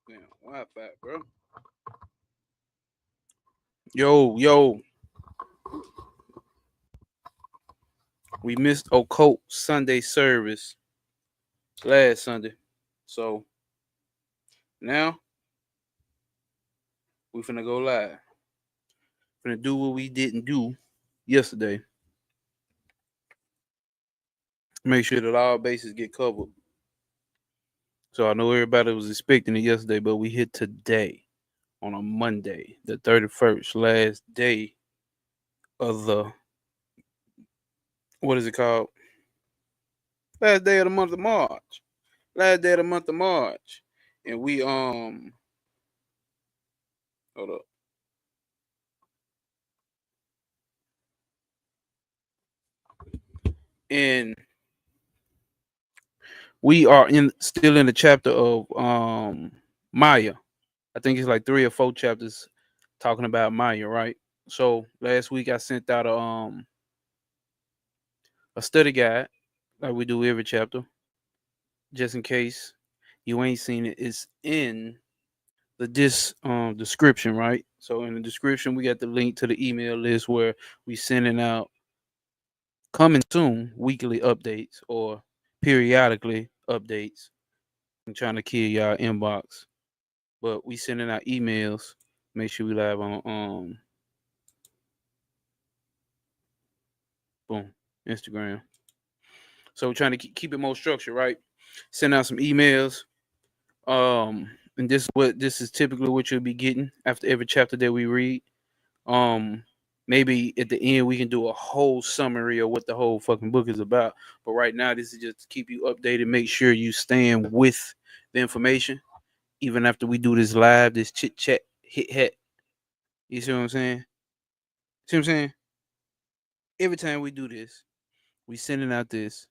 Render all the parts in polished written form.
Damn, Wi-Fi, bro. Yo, we missed occult Sunday service last Sunday. So now we finna go live. Finna do what we didn't do yesterday. Make sure that all bases get covered. So I know everybody was expecting it yesterday, but we hit today on a Monday, the 31st, last day of the what is it called? Last day of the month of March. Last day of the month of March. And we hold up. And we are in still in the chapter of Maya. I think it's like 3 or 4 chapters talking about Maya, right? So last week I sent out a study guide like we do every chapter, just in case you ain't seen it. It's in the description, right? So in the description we got the link to the email list where we sending out coming soon weekly updates or periodically updates. I'm trying to kill y'all inbox, but we sending out emails. Make sure we live on boom Instagram. So we're trying to keep it more structured, right? Send out some emails. And this is typically what you'll be getting after every chapter that we read. Um, Maybe at the end we can do a whole summary of what the whole fucking book is about. But right now, this is just to keep you updated. Make sure you stand with the information, even after we do this live, this chit chat, hit hat. You see what I'm saying? See what I'm saying? Every time we do this, we sending out this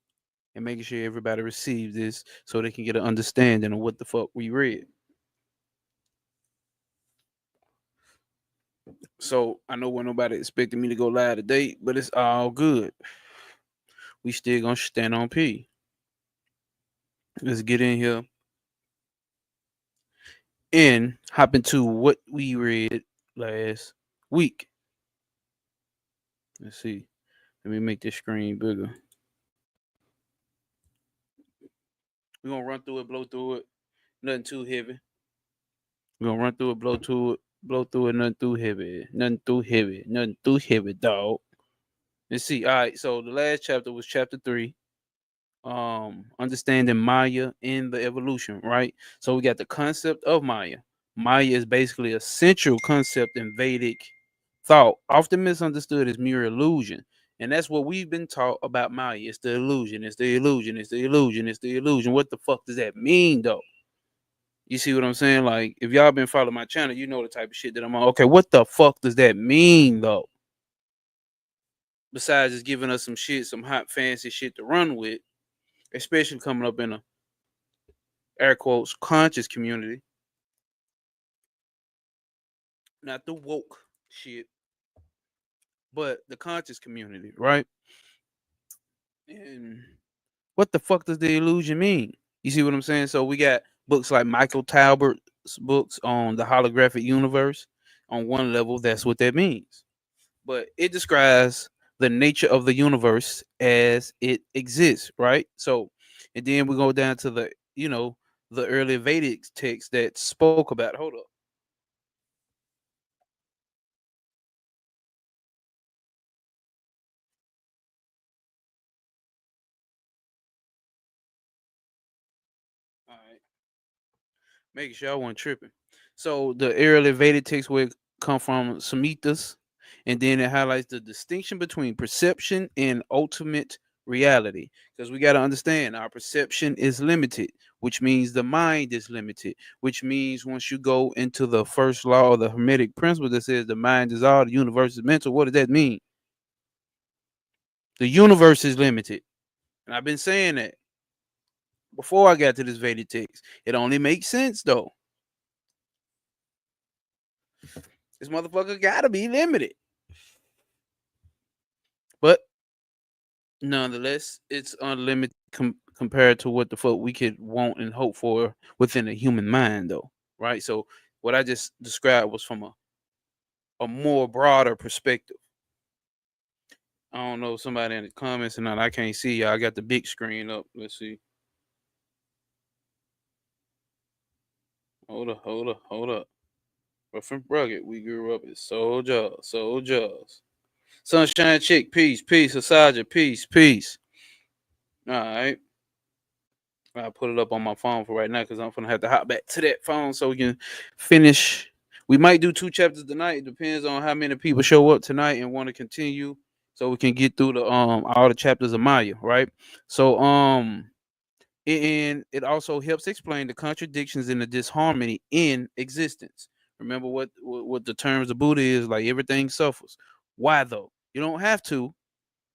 and making sure everybody receives this so they can get an understanding of what the fuck we read. So I know when nobody expected me to go live today, but it's all good. We still gonna stand on P. Let's get in here and hop into what we read last week. Let's see. Let me make this screen bigger. We're gonna run through it, blow through it. Nothing too heavy. We're gonna run through it, blow through it, nothing too heavy. Nothing too heavy. Nothing too heavy, dog. Let's see. All right, so the last chapter was chapter 3. Understanding Maya in the evolution, right? So we got the concept of Maya. Maya is basically a central concept in Vedic thought, often misunderstood as mere illusion. And that's what we've been taught about Maya. It's the illusion, it's the illusion, it's the illusion, it's the illusion. What the fuck does that mean though? You see what I'm saying? Like, if y'all been following my channel, you know the type of shit that I'm on. Okay, what the fuck does that mean though? Besides just giving us some shit, some hot fancy shit to run with, especially coming up in a air quotes conscious community, not the woke shit, but the conscious community, right? And what the fuck does the illusion mean? You see what I'm saying? So we got books like Michael Talbert's books on the holographic universe. On one level, that's what that means. But it describes the nature of the universe as it exists, right? So, and then we go down to the early Vedic text that spoke about. Hold up. All right. Making sure I wasn't tripping. So the early Vedic text would come from Samhitas, and then it highlights the distinction between perception and ultimate reality. Because we got to understand our perception is limited, which means the mind is limited, which means once you go into the first law of the Hermetic principle that says the mind is all, the universe is mental, what does that mean? The universe is limited. And I've been saying that before I got to this Vedic text. It only makes sense though. This motherfucker gotta be limited. But nonetheless, it's unlimited compared to what the fuck we could want and hope for within a human mind, though. right? So what I just described was from a more broader perspective. I don't know, somebody in the comments or not. I can't see y'all. I got the big screen up. Let's see. Hold up. But from Rugged, we grew up as soldiers. Sunshine Chick, peace, peace. Asaja, peace, peace. All right. I'll put it up on my phone for right now because I'm gonna have to hop back to that phone so we can finish. We might do 2 chapters tonight. It depends on how many people show up tonight and want to continue, so we can get through the all the chapters of Maya, right? So and it also helps explain the contradictions and the disharmony in existence. Remember what the terms of Buddha is, like everything suffers. Why though? You don't have to,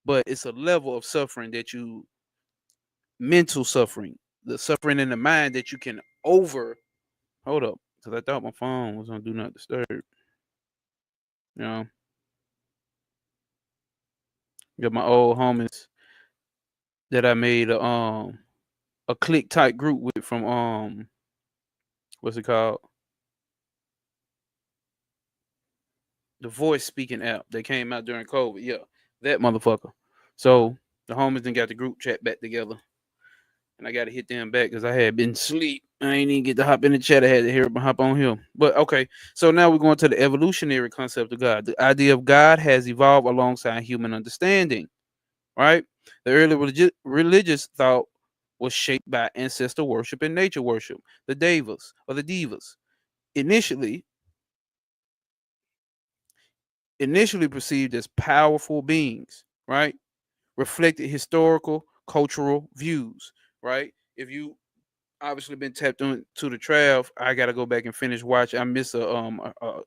but it's a level of suffering that you mental suffering, the suffering in the mind that you can over. Hold up, because I thought my phone was on do not disturb. You know, got my old homies that I made a click type group with from what's it called? The voice speaking app that came out during COVID. Yeah, that motherfucker. So the homies then got the group chat back together, and I got to hit them back because I had been asleep. I ain't even get to hop in the chat. I had to hear hop on here. But okay, so now we're going to the evolutionary concept of God. The idea of God has evolved alongside human understanding, right? The early religious thought was shaped by ancestor worship and nature worship, the devas or the divas. Initially, initially perceived as powerful beings, right? Reflected historical, cultural views, right? If you obviously been tapped on to the Trav, I gotta go back and finish watch. I missed a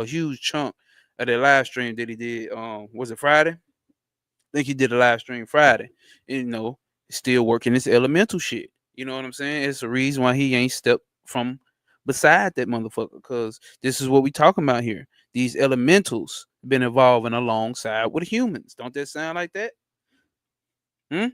huge chunk of that live stream that he did. Was it Friday? I think he did a live stream Friday. And, still working this elemental shit. You know what I'm saying? It's the reason why he ain't stepped from beside that motherfucker. Because this is what we talking about here. These elementals been evolving alongside with humans. Don't that sound like that? Hmm?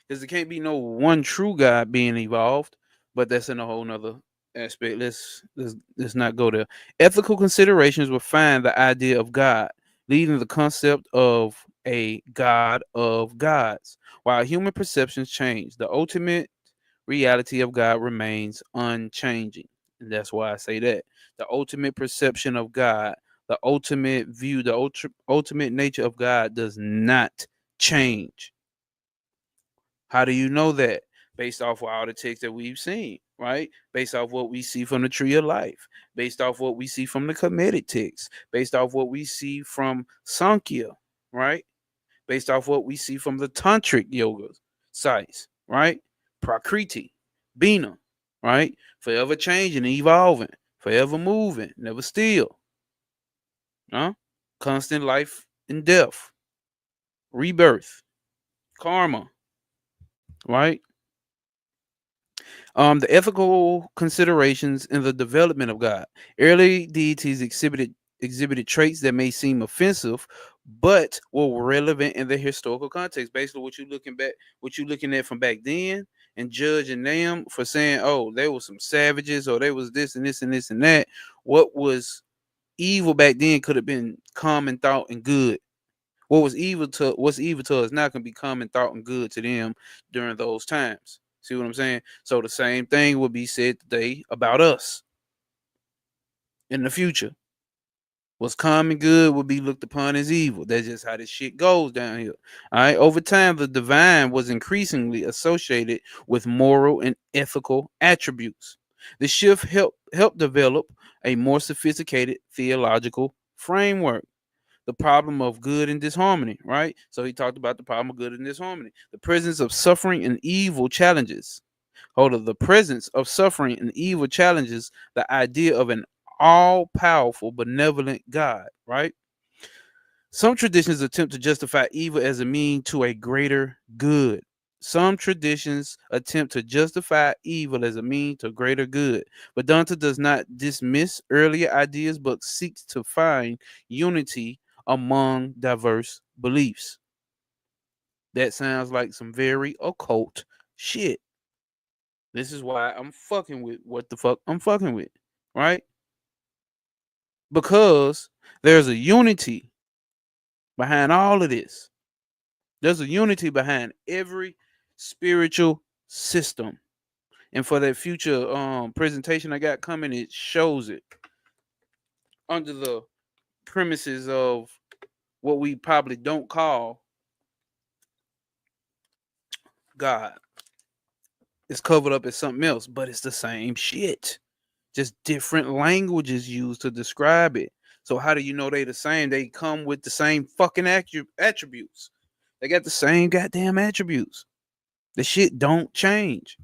Because there can't be no one true God being evolved, but that's in a whole nother aspect. Let's not go there. Ethical considerations refine the idea of God, leading the concept of a God of gods. While human perceptions change, the ultimate reality of God remains unchanging. And that's why I say that. The ultimate perception of God, the ultimate view, the ultimate nature of God does not change. How do you know that? Based off of all the texts that we've seen, right? Based off what we see from the tree of life, based off what we see from the Kemetic text, based off what we see from Sankhya, right? Based off what we see from the Tantric yoga sites, right? Prakriti, Bina, right? Forever changing, evolving, forever moving, never still, huh? Constant life and death, rebirth, karma, right? The ethical considerations in the development of God. Early deities exhibited traits that may seem offensive, but were relevant in the historical context. Basically, what you looking at from back then, and judging them for saying, "Oh, they were some savages," or "they was this and this and this and that." What was evil back then could have been common thought and good. What's evil to us now can be common thought and good to them during those times. See what I'm saying? So the same thing will be said today about us in the future. What's common good will be looked upon as evil. That's just how this shit goes down here. All right. Over time, the divine was increasingly associated with moral and ethical attributes. The shift helped develop a more sophisticated theological framework. The problem of good and disharmony, right? So he talked about the problem of good and disharmony. The presence of suffering and evil challenges. Hold on, the presence of suffering and evil challenges the idea of an all powerful, benevolent God, right? Some traditions attempt to justify evil as a mean to a greater good. Some traditions attempt to justify evil as a mean to greater good. Vedanta does not dismiss earlier ideas but seeks to find unity among diverse beliefs. That sounds like some very occult shit. This is why I'm fucking with what the fuck I'm fucking with, right? Because there's a unity behind all of this. There's a unity behind every spiritual system. And for that future presentation I got coming, it shows it under the premises of what we probably don't call God. It's covered up as something else, but it's the same shit. Just different languages used to describe it. So how do you know they the same? They come with the same fucking attributes. They got the same goddamn attributes. The shit don't change.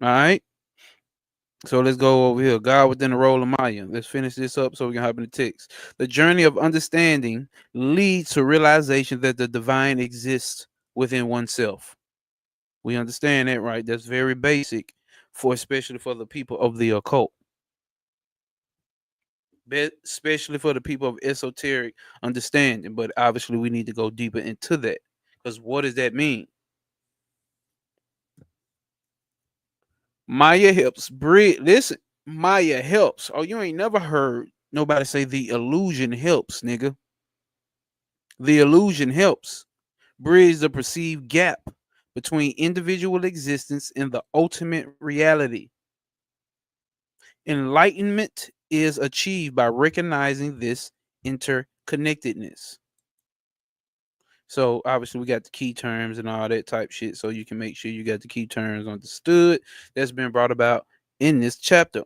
All right. So let's go over here. God within the role of Maya. Let's finish this up so we can hop in the text. The journey of understanding leads to realization that the divine exists within oneself. We understand that, right? That's very basic for especially for the people of the occult. Especially for the people of esoteric understanding. But obviously we need to go deeper into that. Because what does that mean? Maya helps bridge. Listen, Maya helps. Oh, you ain't never heard nobody say the illusion helps, nigga. The illusion helps bridge the perceived gap between individual existence and the ultimate reality. Enlightenment is achieved by recognizing this interconnectedness. So obviously we got the key terms and all that type shit, so you can make sure you got the key terms understood that's been brought about in this chapter.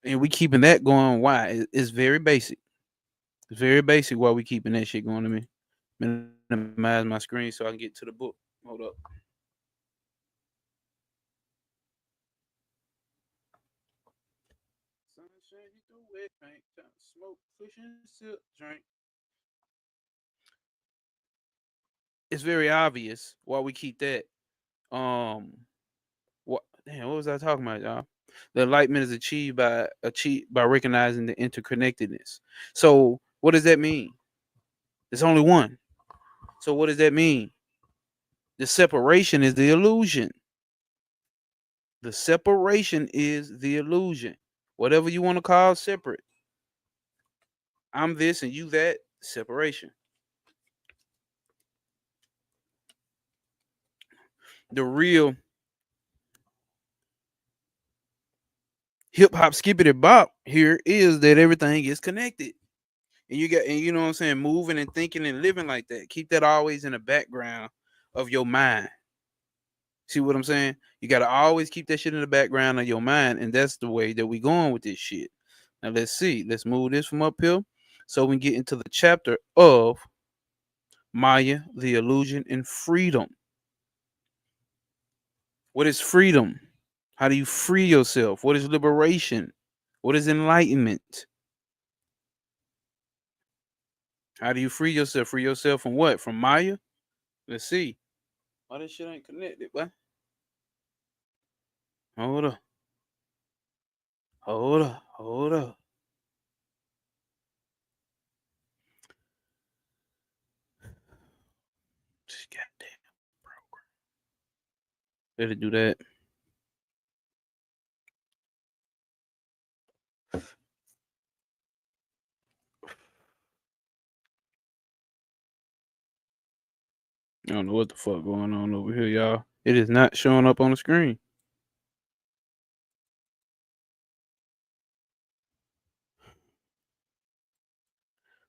And we keeping that going. Why? It's very basic. It's very basic why we keeping that shit going to me. Minimize my screen so I can get to the book. Hold up. Sunshine, you through wet paint. Time to smoke, push and sip, drink. It's very obvious why we keep that. Um, what? Damn, what was I talking about, y'all? The enlightenment is achieved by recognizing the interconnectedness. So, what does that mean? There's only one. So, what does that mean? The separation is the illusion. The separation is the illusion. Whatever you want to call separate. I'm this and you that. Separation. The real hip hop skippity bop here is that everything is connected. And you know what I'm saying, moving and thinking and living like that. Keep that always in the background of your mind. See what I'm saying? You gotta always keep that shit in the background of your mind, and that's the way that we going with this shit. Now let's see. Let's move this from up here so we can get into the chapter of Maya, the illusion, and freedom. What is freedom? How do you free yourself? What is liberation? What is enlightenment? How do you free yourself? Free yourself from what? From Maya? Let's see. Oh, this shit ain't connected, what? Hold up. Hold up. Hold up. This goddamn program. Better do that. I don't know what the fuck going on over here, y'all. It is not showing up on the screen.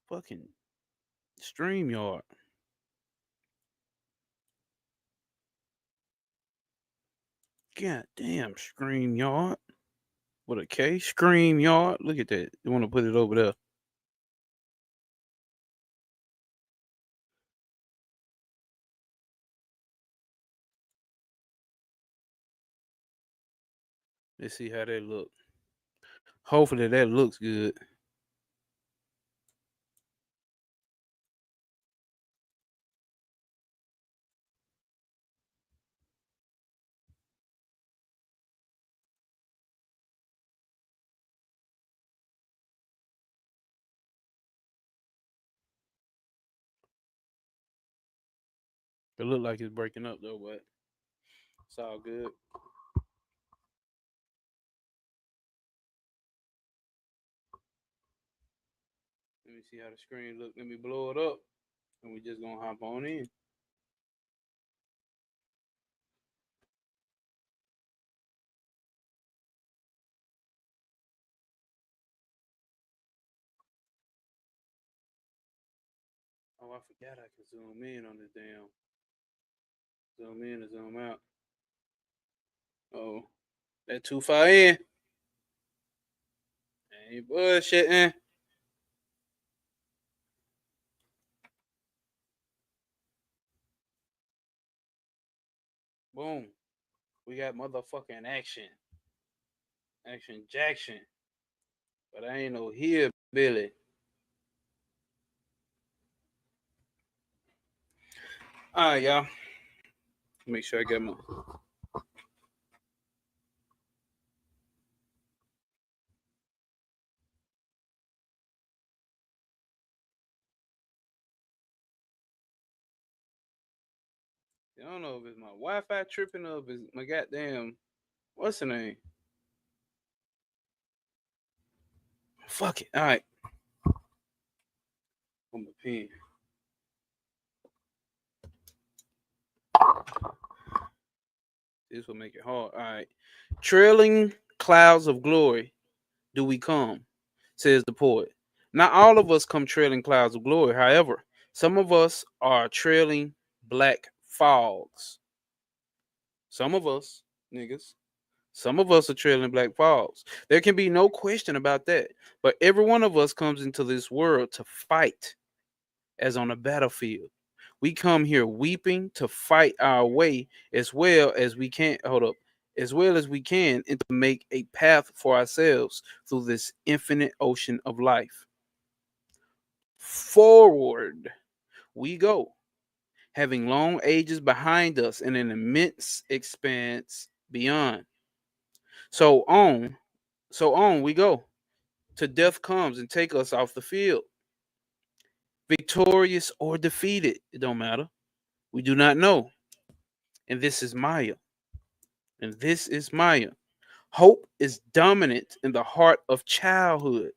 Fucking StreamYard. God damn StreamYard. With a K? StreamYard. Look at that. You want to put it over there. Let's see how that look. Hopefully that looks good. It look like it's breaking up though, but it's all good. Let me see how the screen look. Let me blow it up, and we just gonna hop on in. Oh, I forgot I can zoom in on this damn. Zoom in and zoom out. Oh, that too far in. Ain't bullshitting. Boom. We got motherfucking action. Action Jackson. But I ain't no here, Billy. Alright, y'all. Make sure I get my. I don't know if it's my Wi-Fi tripping or if it's my goddamn. What's the name? Fuck it. All right. On my pen. This will make it hard. All right. Trailing clouds of glory do we come, says the poet. Not all of us come trailing clouds of glory. However, some of us are trailing black fogs. Some of us, niggas, some of us are trailing black fogs. There can be no question about that. But every one of us comes into this world to fight as on a battlefield. We come here weeping to fight our way as well as we can. Hold up. As well as we can, and to make a path for ourselves through this infinite ocean of life. Forward we go, having long ages behind us and an immense expanse beyond. So on, so on we go, till death comes and take us off the field. Victorious or defeated, it don't matter. We do not know. And this is Maya. And this is Maya. Hope is dominant in the heart of childhood.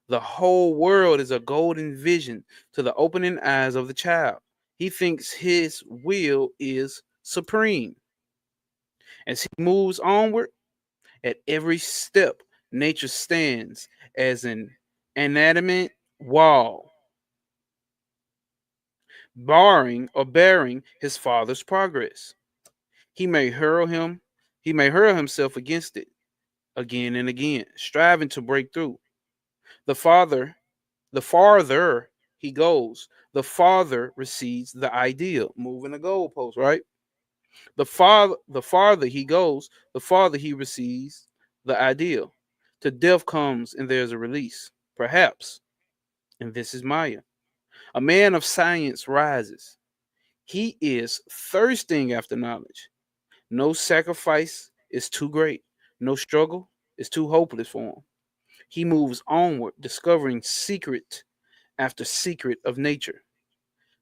The whole world is a golden vision to the opening eyes of the child. He thinks his will is supreme. As he moves onward, at every step, nature stands as an inanimate wall, barring or bearing his father's progress. He may hurl him, he may hurl himself against it again and again, striving to break through. The father, the farther he goes, the farther recedes the ideal. Moving the goalpost, right? The farther he goes, the farther he receives the ideal. To death comes and there's a release, perhaps. And this is Maya. A man of science rises. He is thirsting after knowledge. No sacrifice is too great. No struggle is too hopeless for him. He moves onward, discovering secret after secret of nature,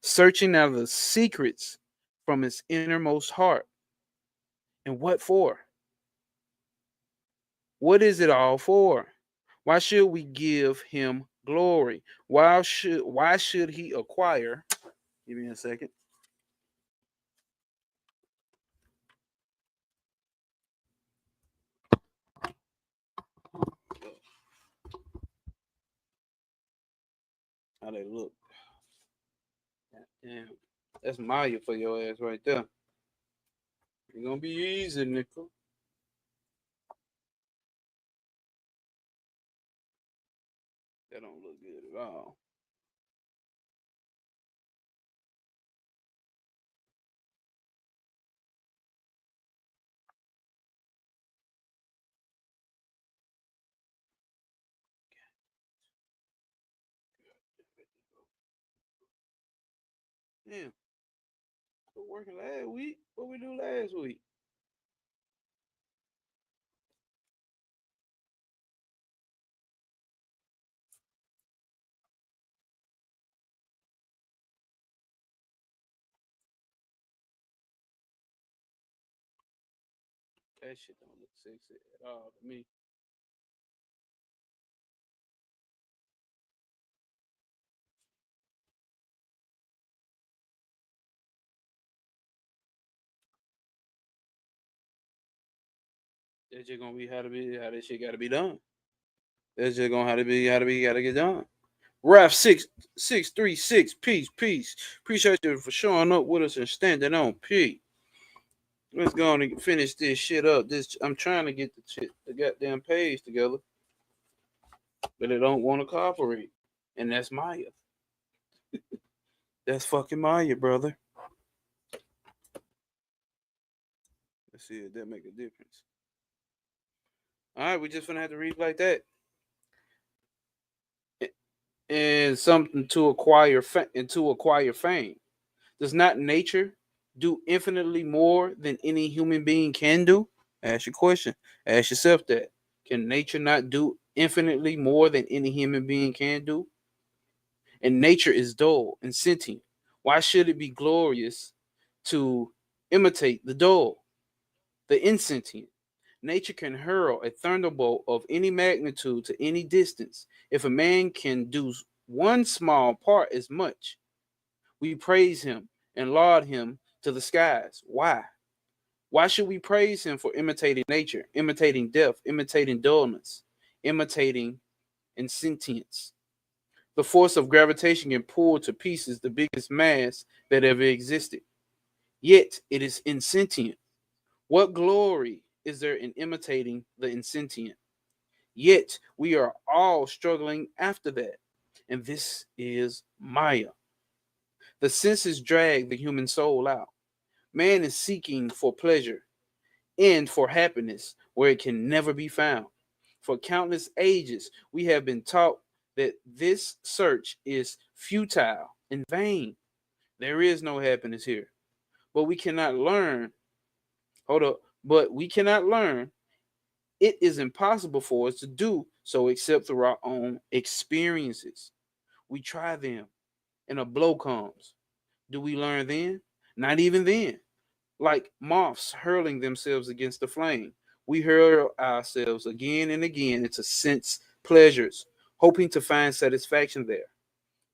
searching out the secrets from his innermost heart. And what for? What is it all for? Why should we give him glory? Why should he acquire? Give me a second. How they look. Damn. That's Maya for your ass right there. It's gonna be easy, nickel. That don't look good at all. Damn. We're working last week. What we do last week? That shit don't look sexy at all to me. That's just gonna be how this shit gotta be done. That's just gonna how to be gotta get done. Raf 6636, peace. Appreciate you for showing up with us and standing on P. Let's go on and finish this shit up. This I'm trying to get the goddamn page together, but it don't want to cooperate. And that's Maya. That's fucking Maya, brother. Let's see if that make a difference. All right, we just gonna have to read like that. And something to acquire fame. Does not nature do infinitely more than any human being can do? Ask your question. Ask yourself that. Can nature not do infinitely more than any human being can do? And nature is dull and sentient. Why should it be glorious to imitate the dull, the insentient? Nature can hurl a thunderbolt of any magnitude to any distance. If a man can do one small part as much, we praise him and laud him to the skies. Why? Why should we praise him for imitating nature, imitating death, imitating dullness, imitating insentience? The force of gravitation can pull to pieces the biggest mass that ever existed. Yet it is insentient. What glory is there in imitating the insentient? Yet we are all struggling after that. And this is Maya. The senses drag the human soul out. Man is seeking for pleasure and for happiness where it can never be found. For countless ages, we have been taught that this search is futile and vain. There is no happiness here. But we cannot learn. Hold up. But we cannot learn. It is impossible for us to do so except through our own experiences. We try them and a blow comes. Do we learn then? Not even then. Like moths hurling themselves against the flame, we hurl ourselves again and again into sense pleasures, hoping to find satisfaction there.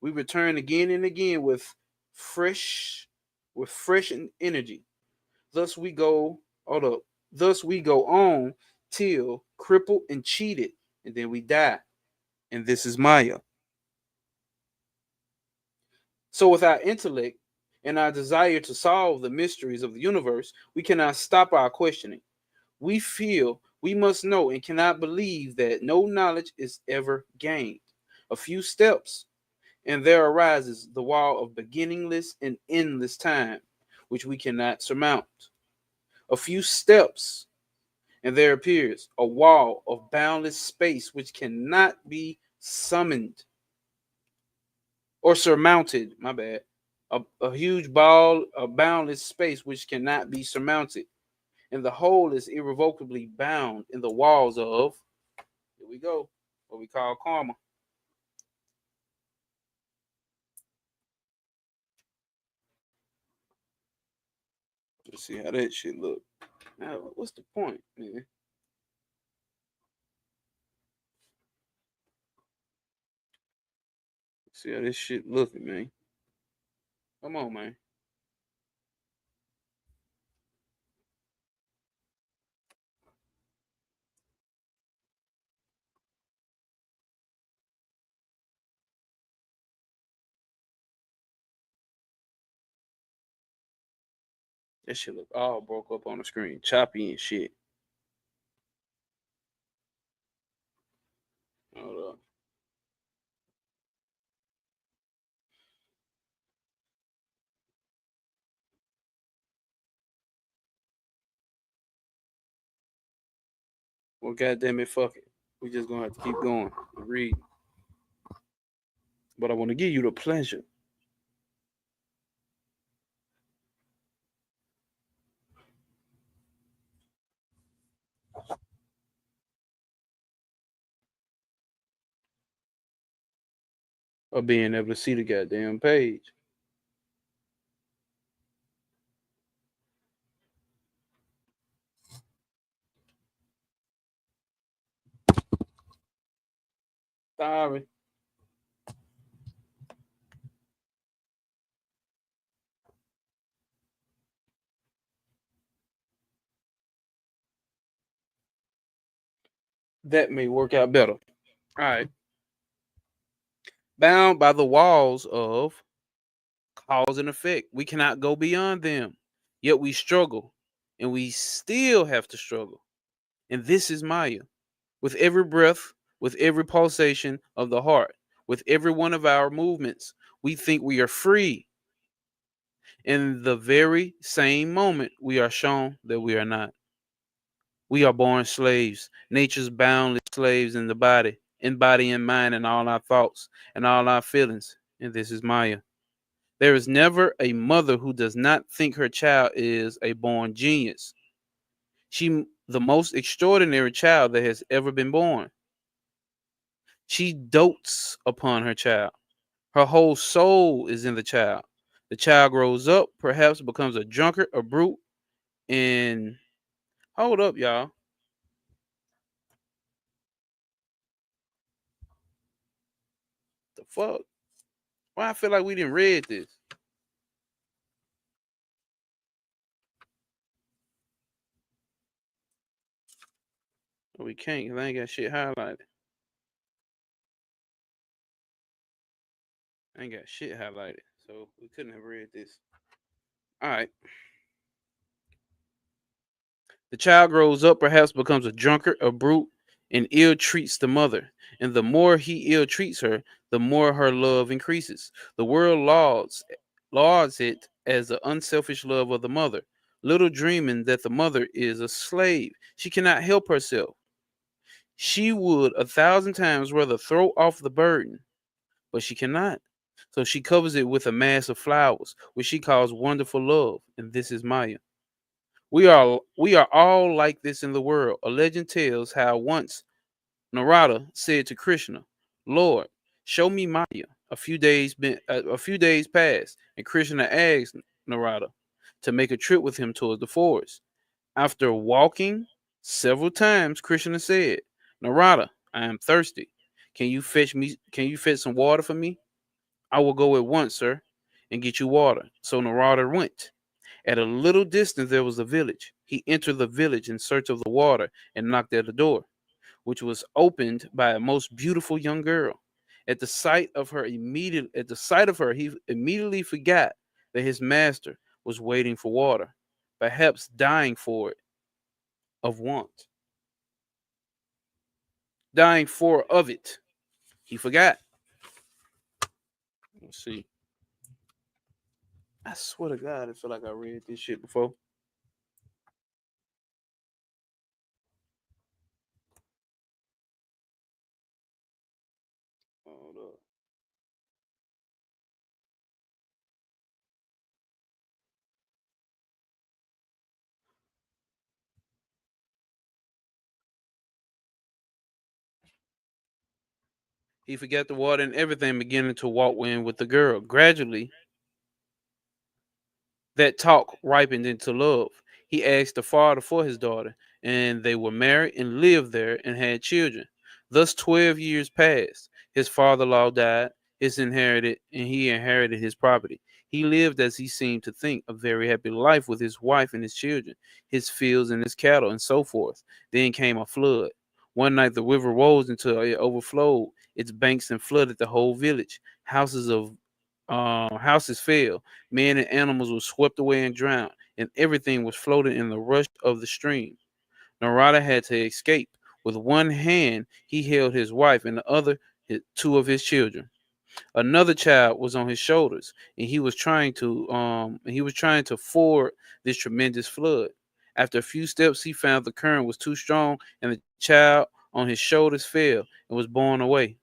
We return again and again fresh, with fresh energy. Thus we go, hold up. Thus we go on till crippled and cheated, and then we die. And this is Maya. So, with our intellect and our desire to solve the mysteries of the universe, we cannot stop our questioning. We feel we must know and cannot believe that no knowledge is ever gained. A few steps, and there arises the wall of beginningless and endless time, which we cannot surmount. A few steps, and there appears a wall of boundless space which cannot be summoned or surmounted. My bad. A huge ball of boundless space which cannot be surmounted, and the whole is irrevocably bound in the walls of, here we go, what we call karma. Let's see how that shit look. Now, what's the point, man? Let's see how this shit looking, man. Come on, man. That shit look all broke up on the screen, choppy and shit. Hold up. Well, goddamn it, fuck it. We just gonna have to keep going and read. But I want to give you the pleasure of being able to see the goddamn page. Sorry. that may work out better. All right. Bound by the walls of cause and effect. We cannot go beyond them. Yet we struggle, and we still have to struggle. And this is Maya. With every breath, with every pulsation of the heart, with every one of our movements, we think we are free. In the very same moment, we are shown that we are not. We are born slaves, nature's boundless slaves in body and mind, and all our thoughts and all our feelings. And this is Maya. There is never a mother who does not think her child is a born genius. The most extraordinary child that has ever been born. She dotes upon her child. Her whole soul is in the child. The child grows up, perhaps becomes a drunkard, a brute, and hold up, y'all. The fuck? Why I feel like we didn't read this? But we can't because I ain't got shit highlighted. I ain't got shit highlighted. So we couldn't have read this. All right. The child grows up, perhaps becomes a drunkard, a brute, and ill treats the mother. And the more he ill treats her, the more her love increases. The world lauds it as the unselfish love of the mother, little dreaming that the mother is a slave. She cannot help herself. She would 1,000 times rather throw off the burden, but she cannot. So she covers it with a mass of flowers, which she calls wonderful love. And this is Maya. We are all like this in the world. A legend tells how once Narada said to Krishna, "Lord, show me Maya." A few days passed, and Krishna asked Narada to make a trip with him towards the forest. After walking several times, Krishna said, "Narada, I am thirsty. Can you fetch some water for me?" "I will go at once, sir, and get you water." So Narada went. At a little distance there was a village. He entered the village in search of the water and knocked at the door, which was opened by a most beautiful young girl. At the sight of her, he immediately forgot that his master was waiting for water, perhaps dying for it of want, dying for of it. He forgot. Let's see. I swear to God, I feel like I read this shit before. Hold up. He forgot the water and everything, beginning to walk in with the girl. Gradually, that talk ripened into love. He asked the father for his daughter, and they were married and lived there and had children. Thus 12 years passed. His father-in-law died, and he inherited his property. He lived, as he seemed to think, a very happy life with his wife and his children, his fields and his cattle, and so forth. Then came a flood. One night the river rose until it overflowed its banks and flooded the whole village. Houses fell. Men and animals were swept away and drowned, and everything was floating in the rush of the stream. Narada had to escape. With one hand, he held his wife, and the other, two of his children. Another child was on his shoulders, and he was trying to ford this tremendous flood. After a few steps, he found the current was too strong, and the child on his shoulders fell and was borne away.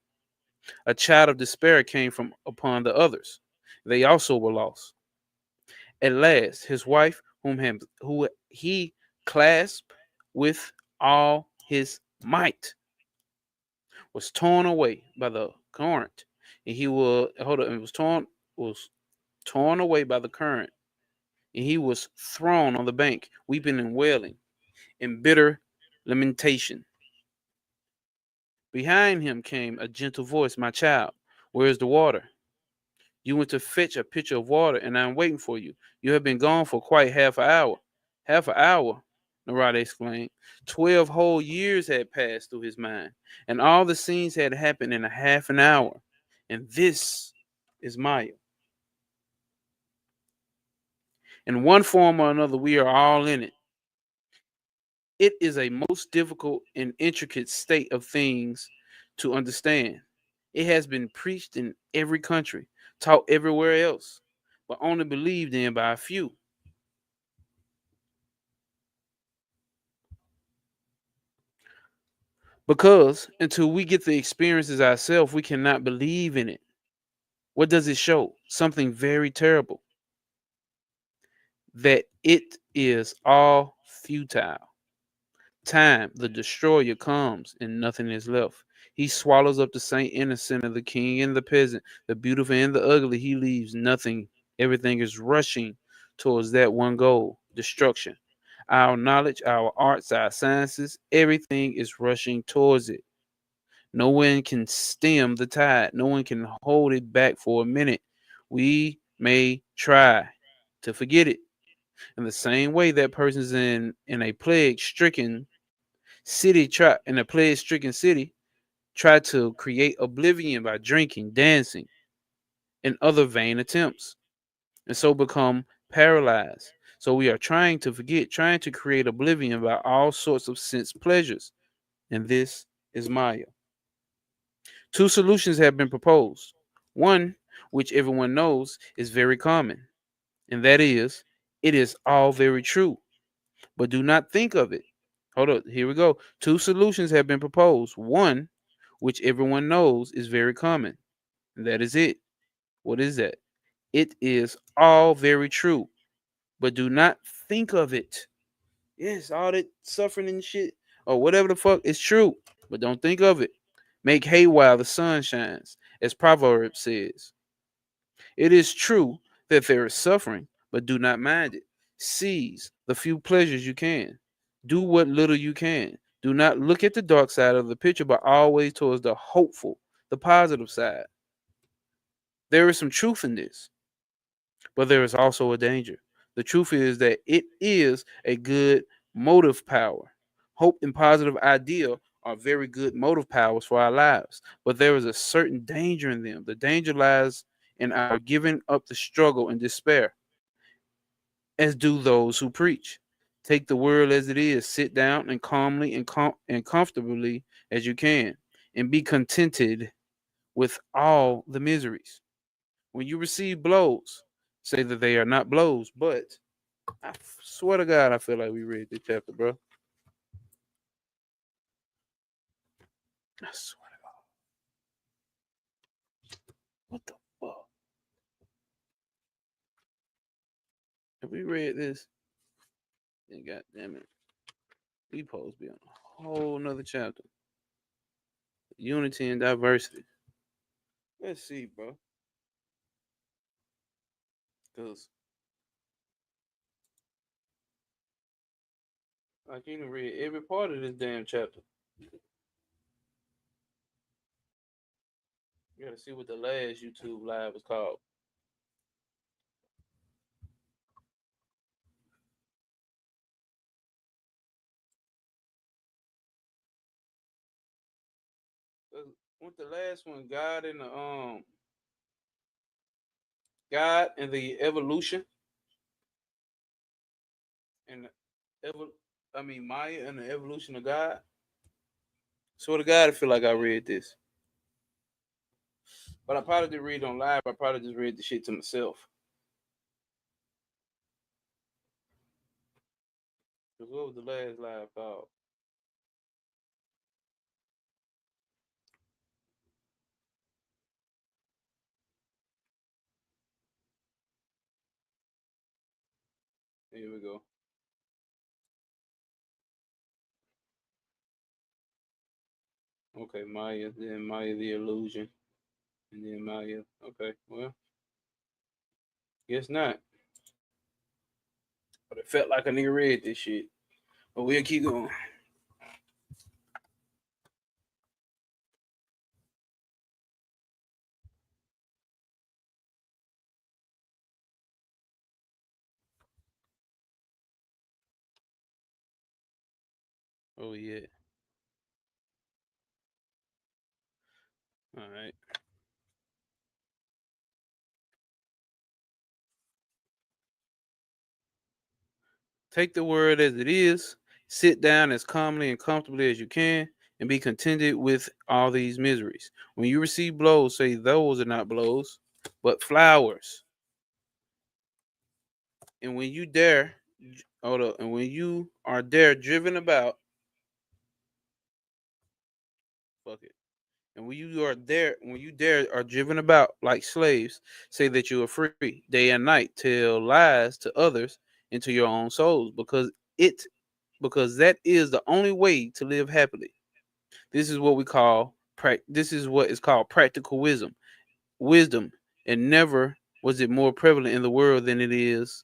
A child of despair came from upon the others. They also were lost. At last, his wife, who he clasped with all his might, was torn away by the current, and he was hold on, it was torn away by the current, and he was thrown on the bank, weeping and wailing in bitter lamentation. Behind him came a gentle voice, "My child, where is the water? You went to fetch a pitcher of water, and I am waiting for you. You have been gone for quite half an hour." "Half an hour?" Narada exclaimed. 12 whole years had passed through his mind, and all the scenes had happened in a half an hour. And this is Maya. In one form or another, we are all in it. It is a most difficult and intricate state of things to understand. It has been preached in every country, taught everywhere else, but only believed in by a few. Because until we get the experiences ourselves, we cannot believe in it. What does it show? Something very terrible, that it is all futile. Time, the destroyer, comes and nothing is left. He swallows up the saint and the sinner, the king and the peasant, the beautiful and the ugly. He leaves nothing. Everything is rushing towards that one goal, destruction. Our knowledge, our arts, our sciences, everything is rushing towards it. No one can stem the tide. No one can hold it back for a minute. We may try to forget it. In the same way that persons in a plague stricken city try to create oblivion by drinking, dancing, and other vain attempts, and so become paralyzed. So we are trying to forget, trying to create oblivion by all sorts of sense pleasures. And this is Maya. Two solutions have been proposed. One, which everyone knows, is very common, and that is, it is all very true, but do not think of it. Hold up, here we go. Two solutions have been proposed. One, which everyone knows, is very common, and that is it. What is that? It is all very true, but do not think of it. Yes, all that suffering and shit, or whatever the fuck, is true, but don't think of it. Make hay while the sun shines, as Proverbs says. It is true that there is suffering, but do not mind it. Seize the few pleasures you can. Do what little you can. Do not look at the dark side of the picture, but always towards the hopeful, the positive side. There is some truth in this, but there is also a danger. The truth is that it is a good motive power. Hope and positive ideal are very good motive powers for our lives, but there is a certain danger in them. The danger lies in our giving up the struggle and despair, as do those who preach. Take the world as it is, sit down and calmly and comfortably as you can, and be contented with all the miseries. When you receive blows, say that they are not blows, but swear to God, I feel like we read this chapter, bro. I swear to God. What the fuck? Have we read this? Then God damn it. We supposed to be on a whole nother chapter. Unity and diversity. Let's see, bro. Because I can't read every part of this damn chapter. You gotta see what the last YouTube live was called. What the last one? God and the evolution and Maya and the evolution of God. Swear to God, I feel like I read this, but I probably didn't read it on live. I probably just read the shit to myself. Cause what was the last live called? Here we go. Okay, Maya, then Maya the illusion, and then Maya. Okay, well, guess not. But it felt like a nigga read this shit. But we'll keep going. Oh yeah. All right. Take the word as it is. Sit down as calmly and comfortably as you can, and be contented with all these miseries. When you receive blows, say those are not blows, but flowers. And when you dare, hold up, and when you are there driven about, fuck it. And when you dare are driven about like slaves, say that you are free day and night, tell lies to others and to your own souls, it because that is the only way to live happily. This is what is called practical wisdom, and never was it more prevalent in the world than it is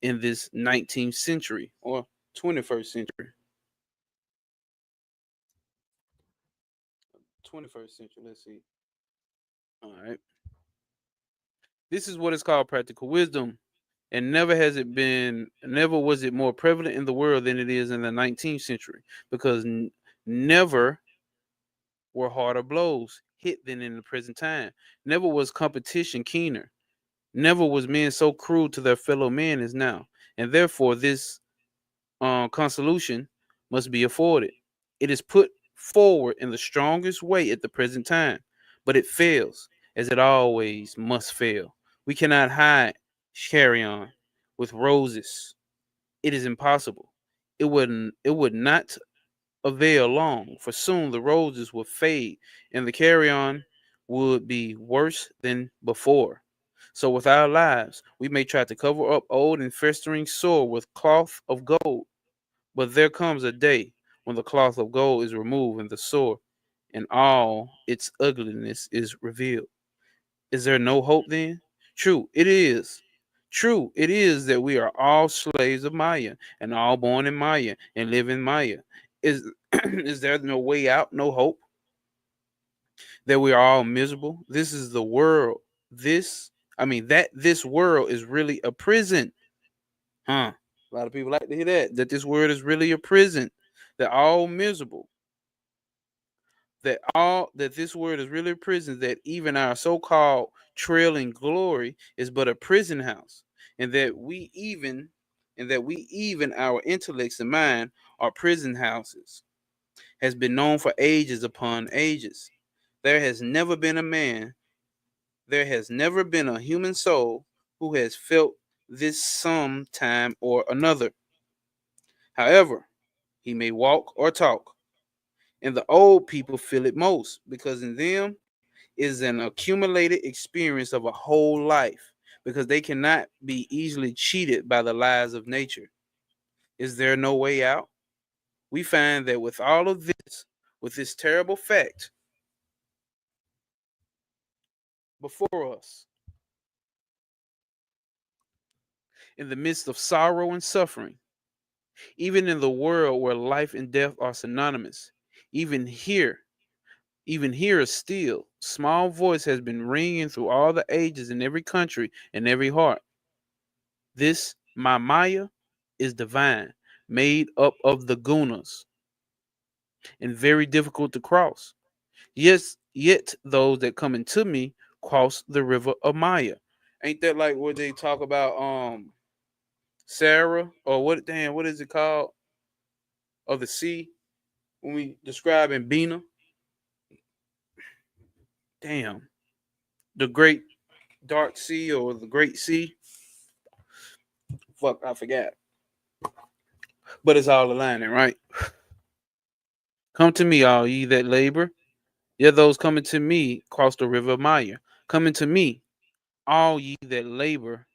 in this 19th century or 21st century. 21st century. Let's see. All right. This is what is called practical wisdom, and never was it more prevalent in the world than it is in the 19th century, because never were harder blows hit than in the present time. Never was competition keener. Never was men so cruel to their fellow men as now, and therefore this consolation must be afforded. It is put forward in the strongest way at the present time, but it fails, as it always must fail. We cannot hide carry on with roses. It is impossible. It would not avail long, for soon the roses would fade, and the carry on would be worse than before. So with our lives, we may try to cover up old and festering sore with cloth of gold, but there comes a day when the cloth of gold is removed and the sore and all its ugliness is revealed. Is there no hope then? True, it is. True, it is that we are all slaves of Maya and all born in Maya and live in Maya. Is is there no way out, no hope? That we are all miserable? This is the world. This world is really a prison. Huh? A lot of people like to hear that this world is really a prison. They're all miserable. That this world is really a prison, that even our so-called trail in glory is but a prison house, and that we even our intellects and mind are prison houses, has been known for ages upon ages. There has never been a man, there has never been a human soul who has felt this some time or another. However, he may walk or talk, and the old people feel it most, because in them is an accumulated experience of a whole life, because they cannot be easily cheated by the lies of nature. Is there no way out? We find that with all of this, with this terrible fact before us, in the midst of sorrow and suffering, even in the world where life and death are synonymous, even here, even here still, small voice has been ringing through all the ages in every country and every heart. This my Maya is divine, made up of the gunas, and very difficult to cross. Yes, yet those that come into me cross the river of Maya. Ain't that like what they talk about Sarah, or what is it called? Of the sea when we describe in Bina? Damn. The great dark sea or the great sea. Fuck, I forgot. But it's all aligning, right? Come to me, all ye that labor. Yet those coming to me cross the river of Maya. Coming to me, all ye that labor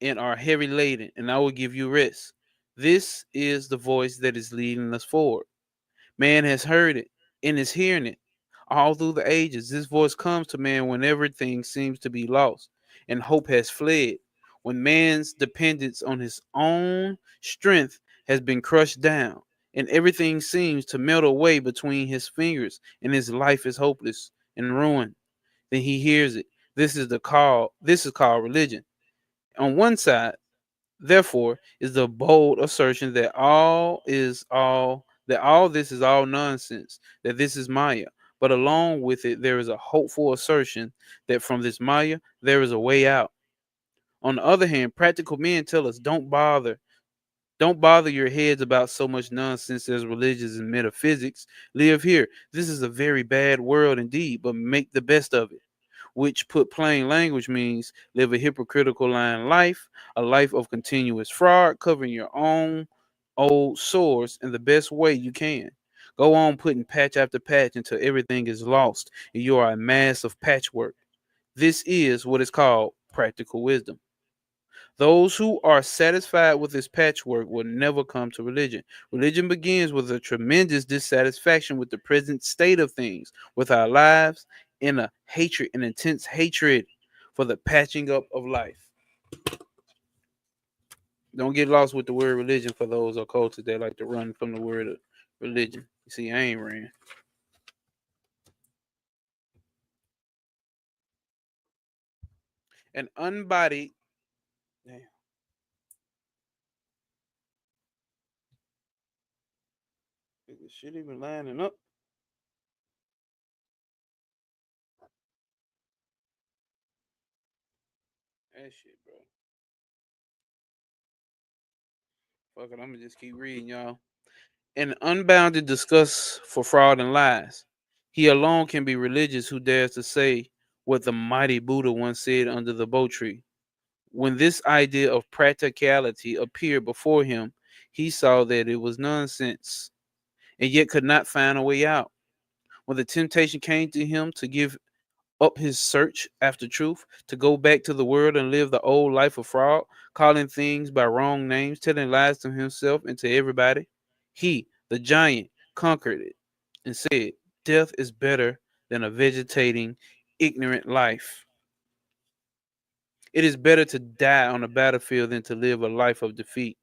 and are heavy laden, and I will give you rest. This is the voice that is leading us forward. Man has heard it and is hearing it all through the ages. This voice comes to man when everything seems to be lost and hope has fled. When man's dependence on his own strength has been crushed down and everything seems to melt away between his fingers and his life is hopeless and ruined, then he hears it. This is called religion. On one side, therefore, is the bold assertion that all is all that all this is all nonsense, that this is Maya. But along with it, there is a hopeful assertion that from this Maya, there is a way out. On the other hand, practical men tell us don't bother your heads about so much nonsense as religions and metaphysics. Live here. This is a very bad world indeed, but make the best of it. Which, put plain language, means live a hypocritical lying life, a life of continuous fraud, covering your own old sores in the best way you can. Go on putting patch after patch until everything is lost and you are a mass of patchwork. This is what is called practical wisdom. Those who are satisfied with this patchwork will never come to religion. Religion begins with a tremendous dissatisfaction with the present state of things, with our lives, and a hatred, an intense hatred for the patching up of life. Don't get lost with the word religion for those occultists that like to run from the word of religion. You see, I ain't ran. An unbodied. Damn, is this shit even lining up? That shit, bro. Fuck it, I'm gonna just keep reading, y'all. An unbounded disgust for fraud and lies. He alone can be religious who dares to say what the mighty Buddha once said under the bo tree. When this idea of practicality appeared before him, he saw that it was nonsense and yet could not find a way out. When the temptation came to him to give up his search after truth, to go back to the world and live the old life of fraud, calling things by wrong names, telling lies to himself and to everybody, he, the giant, conquered it and said, death is better than a vegetating, ignorant life. It is better to die on a battlefield than to live a life of defeat.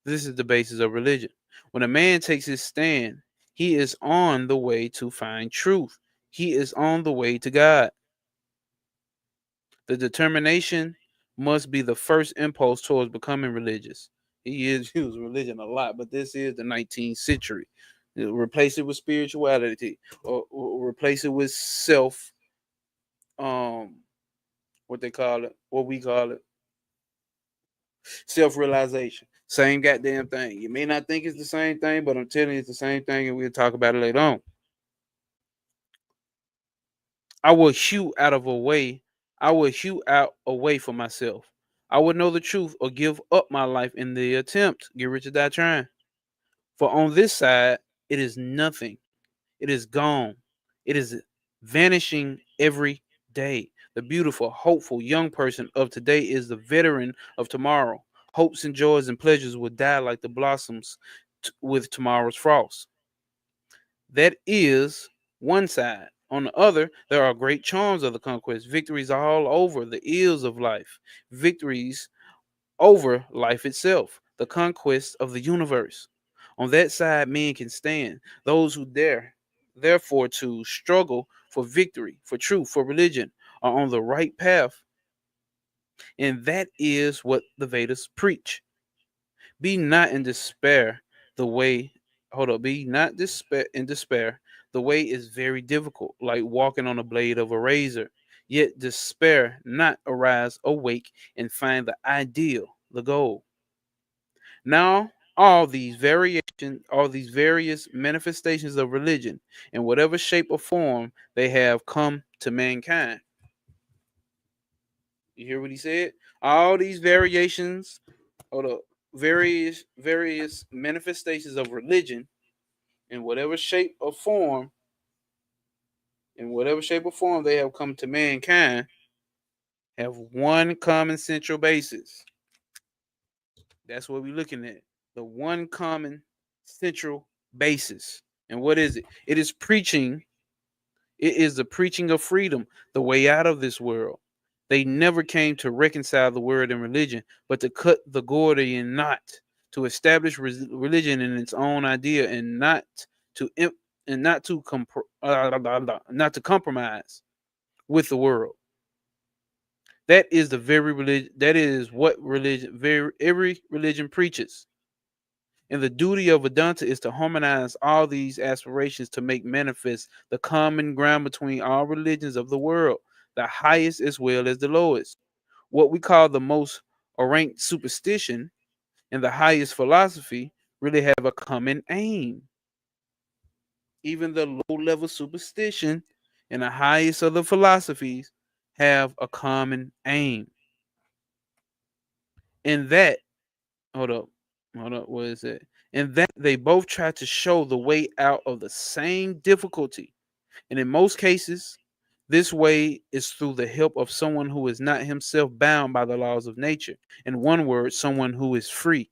This is the basis of religion. When a man takes his stand, he is on the way to find truth. He is on the way to God. The determination must be the first impulse towards becoming religious. He is used religion a lot, but this is the 19th century. Replace it with spirituality, or replace it with self, um, what they call it, what we call it, self-realization. Same goddamn thing. You may not think it's the same thing, but I'm telling you it's the same thing, and we'll talk about it later on. I will hew out of a way. I will hew out a way for myself. I will know the truth or give up my life in the attempt. Get rich or die trying. For on this side, it is nothing. It is gone. It is vanishing every day. The beautiful, hopeful young person of today is the veteran of tomorrow. Hopes and joys and pleasures will die like the blossoms with tomorrow's frost. That is one side. On the other, there are great charms of the conquest, victories all over the ills of life, victories over life itself, the conquest of the universe. On that side, men can stand. Those who dare, therefore, to struggle for victory, for truth, for religion, are on the right path. And that is what the Vedas preach. Be not in despair the way, hold up, be not despair in despair. The way is very difficult, like walking on a blade of a razor. Yet despair not, arise, awake, and find the ideal, the goal. Now, all these various manifestations of religion, in whatever shape or form they have come to mankind. You hear what he said? All these variations, hold up, various manifestations of religion, in whatever shape or form, they have come to mankind, have one common central basis. That's what we're looking at. The one common central basis. And what is it? It is preaching. It is the preaching of freedom, the way out of this world. They never came to reconcile the word and religion, but to cut the Gordian knot, to establish religion in its own idea, and to imp- and not to compromise with the world. That is the very religion. That is what religion. Every religion preaches. And the duty of Vedanta is to harmonize all these aspirations to make manifest the common ground between all religions of the world, the highest as well as the lowest. What we call the most ranked superstition and the highest philosophy really have a common aim. Even the low level superstition and the highest of the philosophies have a common aim. In that, hold up, what is it? In that they both try to show the way out of the same difficulty. And in most cases, this way is through the help of someone who is not himself bound by the laws of nature. In one word, someone who is free.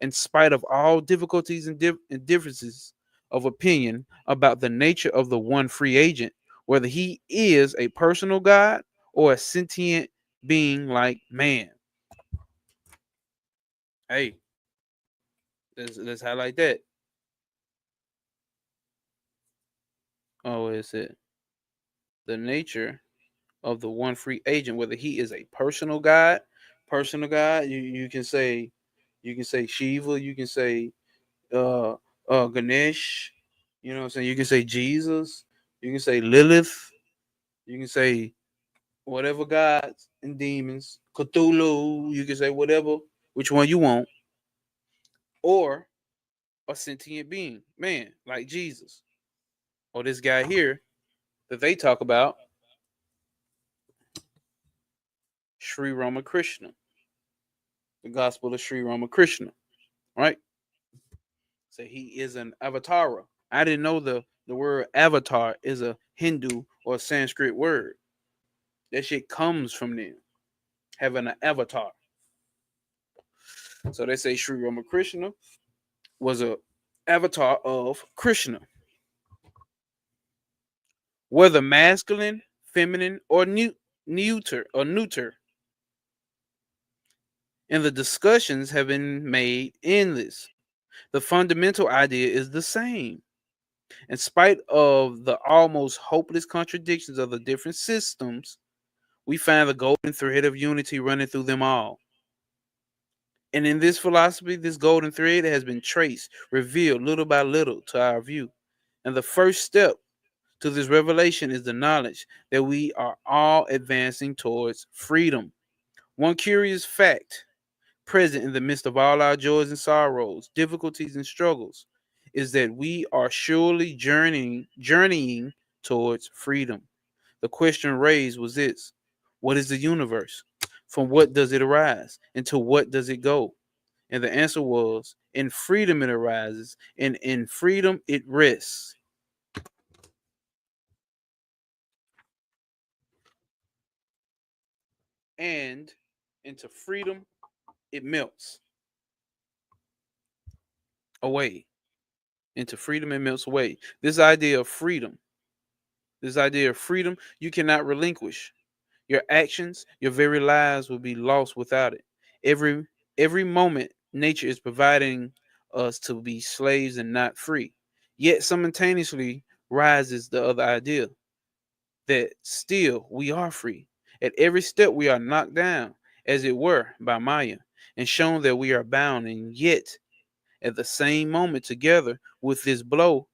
In spite of all difficulties and differences of opinion about the nature of the one free agent, whether he is a personal God or a sentient being like man. Hey, let's highlight that. Oh, is it the nature of the one free agent, whether he is a personal God, you can say Shiva, you can say uh Ganesh, you know what I'm saying? You can say Jesus, you can say Lilith, you can say whatever gods and demons, Cthulhu, you can say whatever, which one you want, or a sentient being, man, like Jesus, or this guy here that they talk about, Sri Ramakrishna, the Gospel of Sri Ramakrishna, right? Say he is an avatar. I didn't know the word avatar is a Hindu or Sanskrit word. That shit comes from them having an avatar. So they say Sri Ramakrishna was a avatar of Krishna, whether masculine, feminine, or neuter. And the discussions have been made endless. The fundamental idea is the same. In spite of the almost hopeless contradictions of the different systems, we find the golden thread of unity running through them all. And in this philosophy, this golden thread has been traced, revealed little by little to our view. And the first step to this revelation is the knowledge that we are all advancing towards freedom. One curious fact present in the midst of all our joys and sorrows, difficulties and struggles, is that we are surely journeying towards freedom. The question raised was this: what is the universe? From what does it arise? And to what does it go? And the answer was, in freedom it arises, and in freedom it rests. And into freedom it melts away. Into freedom it melts away. This idea of freedom, you cannot relinquish. Your actions, your very lives will be lost without it. Every every moment nature is providing us to be slaves and not free. Yet simultaneously rises the other idea that still we are free. At every step we are knocked down, as it were, by Maya, and shown that we are bound, and yet at the same moment together with this blow,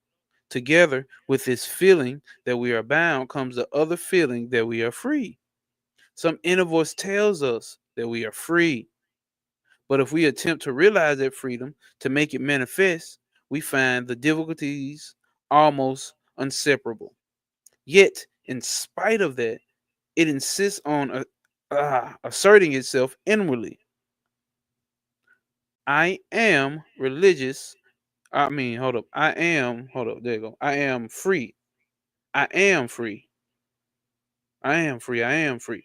together with this feeling that we are bound, comes the other feeling that we are free. Some inner voice tells us that we are free. But if we attempt to realize that freedom, to make it manifest, we find the difficulties almost inseparable. Yet, in spite of that, it insists on asserting itself inwardly. I am religious. Hold up. Hold up. There you go. I am free. I am free. I am free. I am free.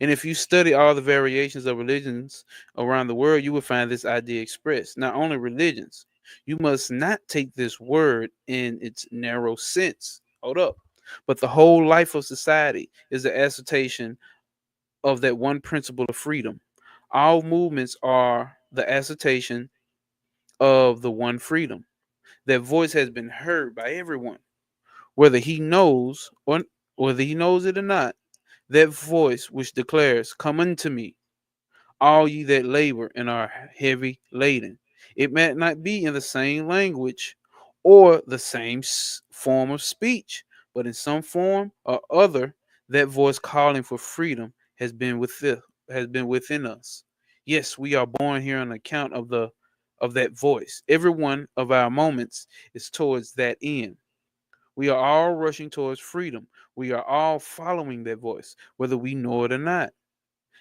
And if you study all the variations of religions around the world, you will find this idea expressed. Not only religions, you must not take this word in its narrow sense. Hold up. But the whole life of society is the assertion of that one principle of freedom. All movements are the assertion of the one freedom. That voice has been heard by everyone, whether he knows or whether he knows it or not. That voice which declares, "Come unto me, all ye that labor and are heavy laden." It may not be in the same language or the same form of speech, but in some form or other, that voice calling for freedom has been within us. Yes, we are born here on account of that voice. Every one of our moments is towards that end. We are all rushing towards freedom. We are all following that voice, whether we know it or not.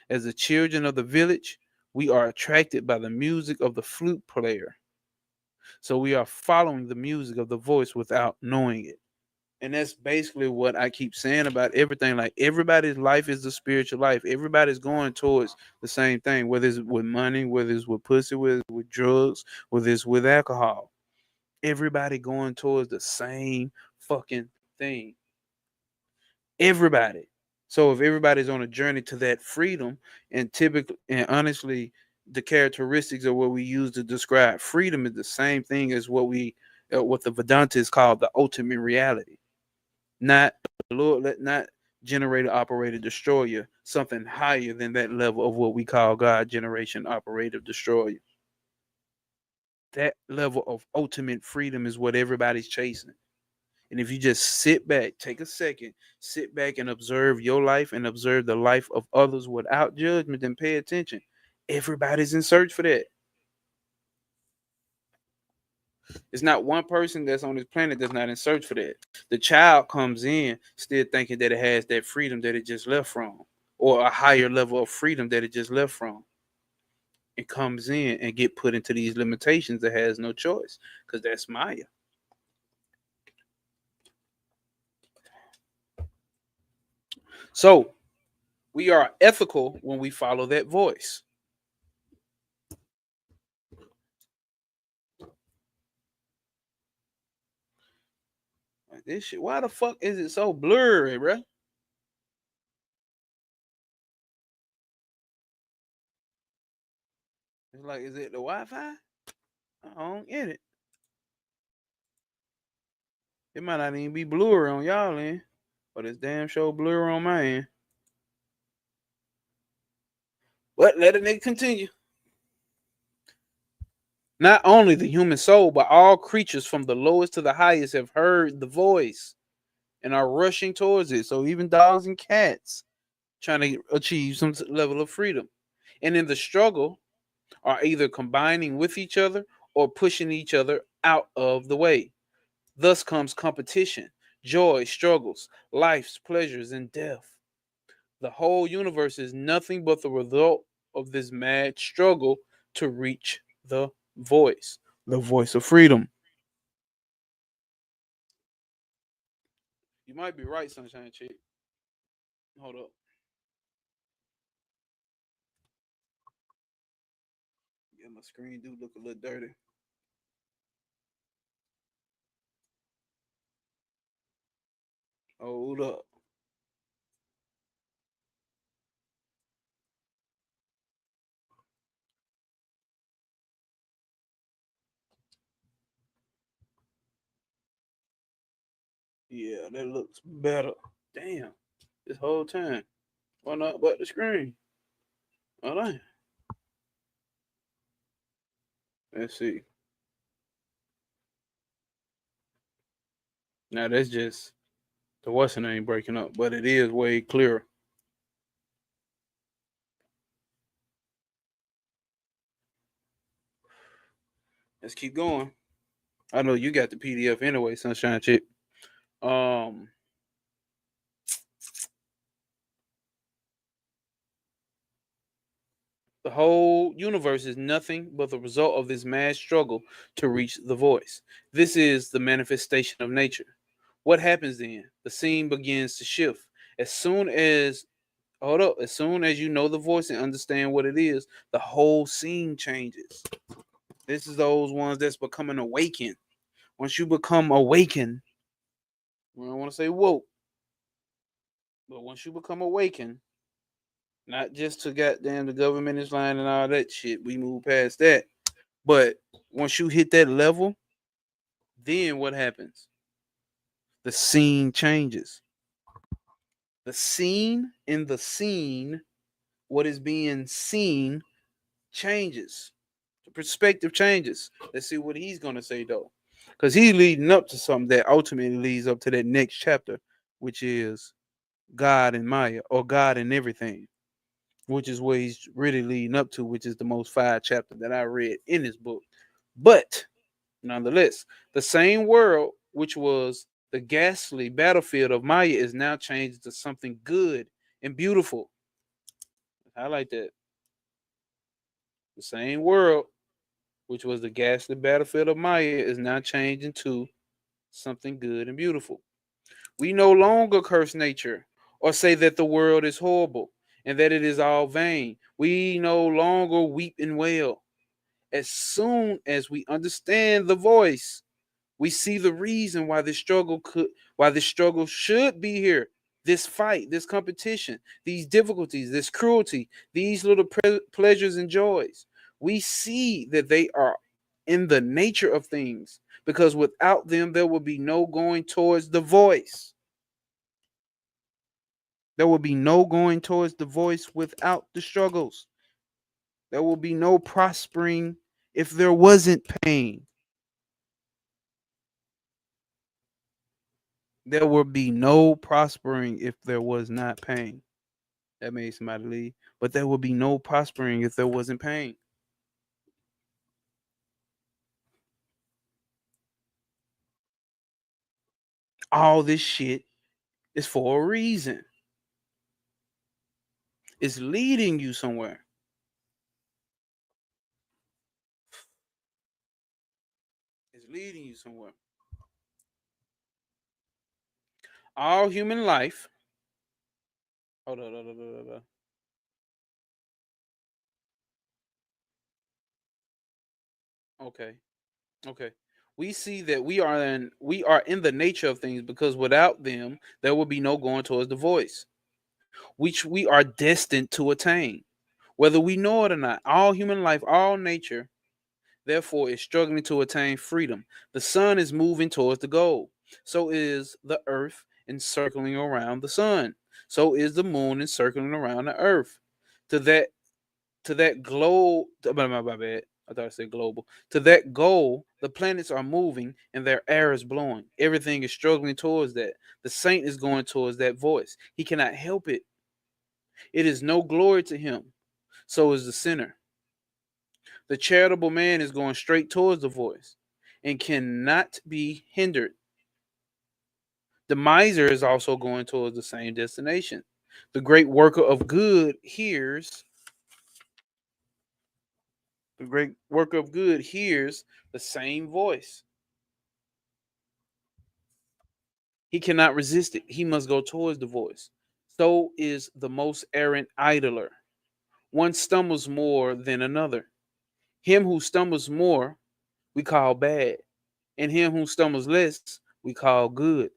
As the children of the village, we are attracted by the music of the flute player. So we are following the music of the voice without knowing it. And that's basically what I keep saying about everything. Like everybody's life is the spiritual life. Everybody's going towards the same thing, whether it's with money, whether it's with pussy, whether it's with drugs, whether it's with alcohol. Everybody going towards the same fucking thing. Everybody. So if everybody's on a journey to that freedom, and typically and honestly, the characteristics of what we use to describe freedom is the same thing as what the Vedantas call the ultimate reality. Not Lord, let not generator operated destroyer, something higher than that level of what we call God generation operative destroyer. That level of ultimate freedom is what everybody's chasing. And if you just sit back, take a second, sit back and observe your life and observe the life of others without judgment and pay attention, everybody's in search for that. It's not one person that's on this planet that's not in search for that. The child comes in still thinking that it has that freedom that it just left from, or a higher level of freedom that it just left from. It comes in and get put into these limitations that has no choice, because that's Maya. So we are ethical when we follow that voice. Like this shit, why the fuck is it so blurry, bro? It's like, is it the Wi-Fi? I don't get it. It might not even be blurry on y'all end, but it's damn sure blurry on my end. But let it nigga continue. Not only the human soul, but all creatures from the lowest to the highest have heard the voice and are rushing towards it. So even dogs and cats trying to achieve some level of freedom. And in the struggle, are either combining with each other or pushing each other out of the way. Thus comes competition, joy, struggles, life's pleasures, and death. The whole universe is nothing but the result of this mad struggle to reach the voice of freedom. You might be right, Sunshine Chick. Hold up. Yeah, my screen do look a little dirty. Hold up. Yeah, that looks better. Damn. This whole time. Why not but the screen? All right. Let's see. Now that's just the what's the name breaking up, but it is way clearer. Let's keep going. I know you got the PDF anyway, Sunshine Chick. Um, the whole universe is nothing but the result of this mad struggle to reach the voice. This is the manifestation of nature. What happens then? The scene begins to shift. As soon as hold up, as soon as you know the voice and understand what it is, the whole scene changes. This is those ones that's becoming awakened. Once you become awakened, I don't want to say woke, but once you become awakened, not just to goddamn the government is lying and all that shit, we move past that. But once you hit that level, then what happens? The scene changes. The scene in the scene, what is being seen changes. perspective changes. Let's see what he's gonna say though, because he's leading up to something that ultimately leads up to that next chapter, which is God and Maya, or God and everything, which is what he's really leading up to, which is the most fire chapter that I read in this book. But nonetheless, the same world, which was the ghastly battlefield of Maya, is now changed to something good and beautiful. I like that. The same world, which was the ghastly battlefield of Maya, is now changed into something good and beautiful. We no longer curse nature or say that the world is horrible and that it is all vain. We no longer weep and wail. As soon as we understand the voice, we see the reason why this struggle should be here. This fight, this competition, these difficulties, this cruelty, these little pleasures and joys. We see that they are in the nature of things, because without them there will be no going towards the voice. There will be no going towards the voice without the struggles. There will be no prospering if there wasn't pain. There would be no prospering if there was not pain. That made somebody leave. But there would be no prospering if there wasn't pain. All this shit is for a reason. It's leading you somewhere. It's leading you somewhere. All human life. Hold on, hold on, hold on, hold on. Okay. Okay. We see that we are in the nature of things, because without them there will be no going towards the voice, which we are destined to attain, whether we know it or not. All human life, all nature, therefore, is struggling to attain freedom. The sun is moving towards the goal. So is the earth encircling around the sun. So is the moon encircling around the earth. To that to that globe, my bad. I thought I said global. To that goal, the planets are moving and their air is blowing. Everything is struggling towards that. The saint is going towards that voice. He cannot help it. It is no glory to him. So is the sinner. The charitable man is going straight towards the voice and cannot be hindered. The miser is also going towards the same destination. The great worker of good hears the great worker of good hears the same voice. He cannot resist it. He must go towards the voice. So is the most errant idler. One stumbles more than another. Him who stumbles more, we call bad, and him who stumbles less, we call good.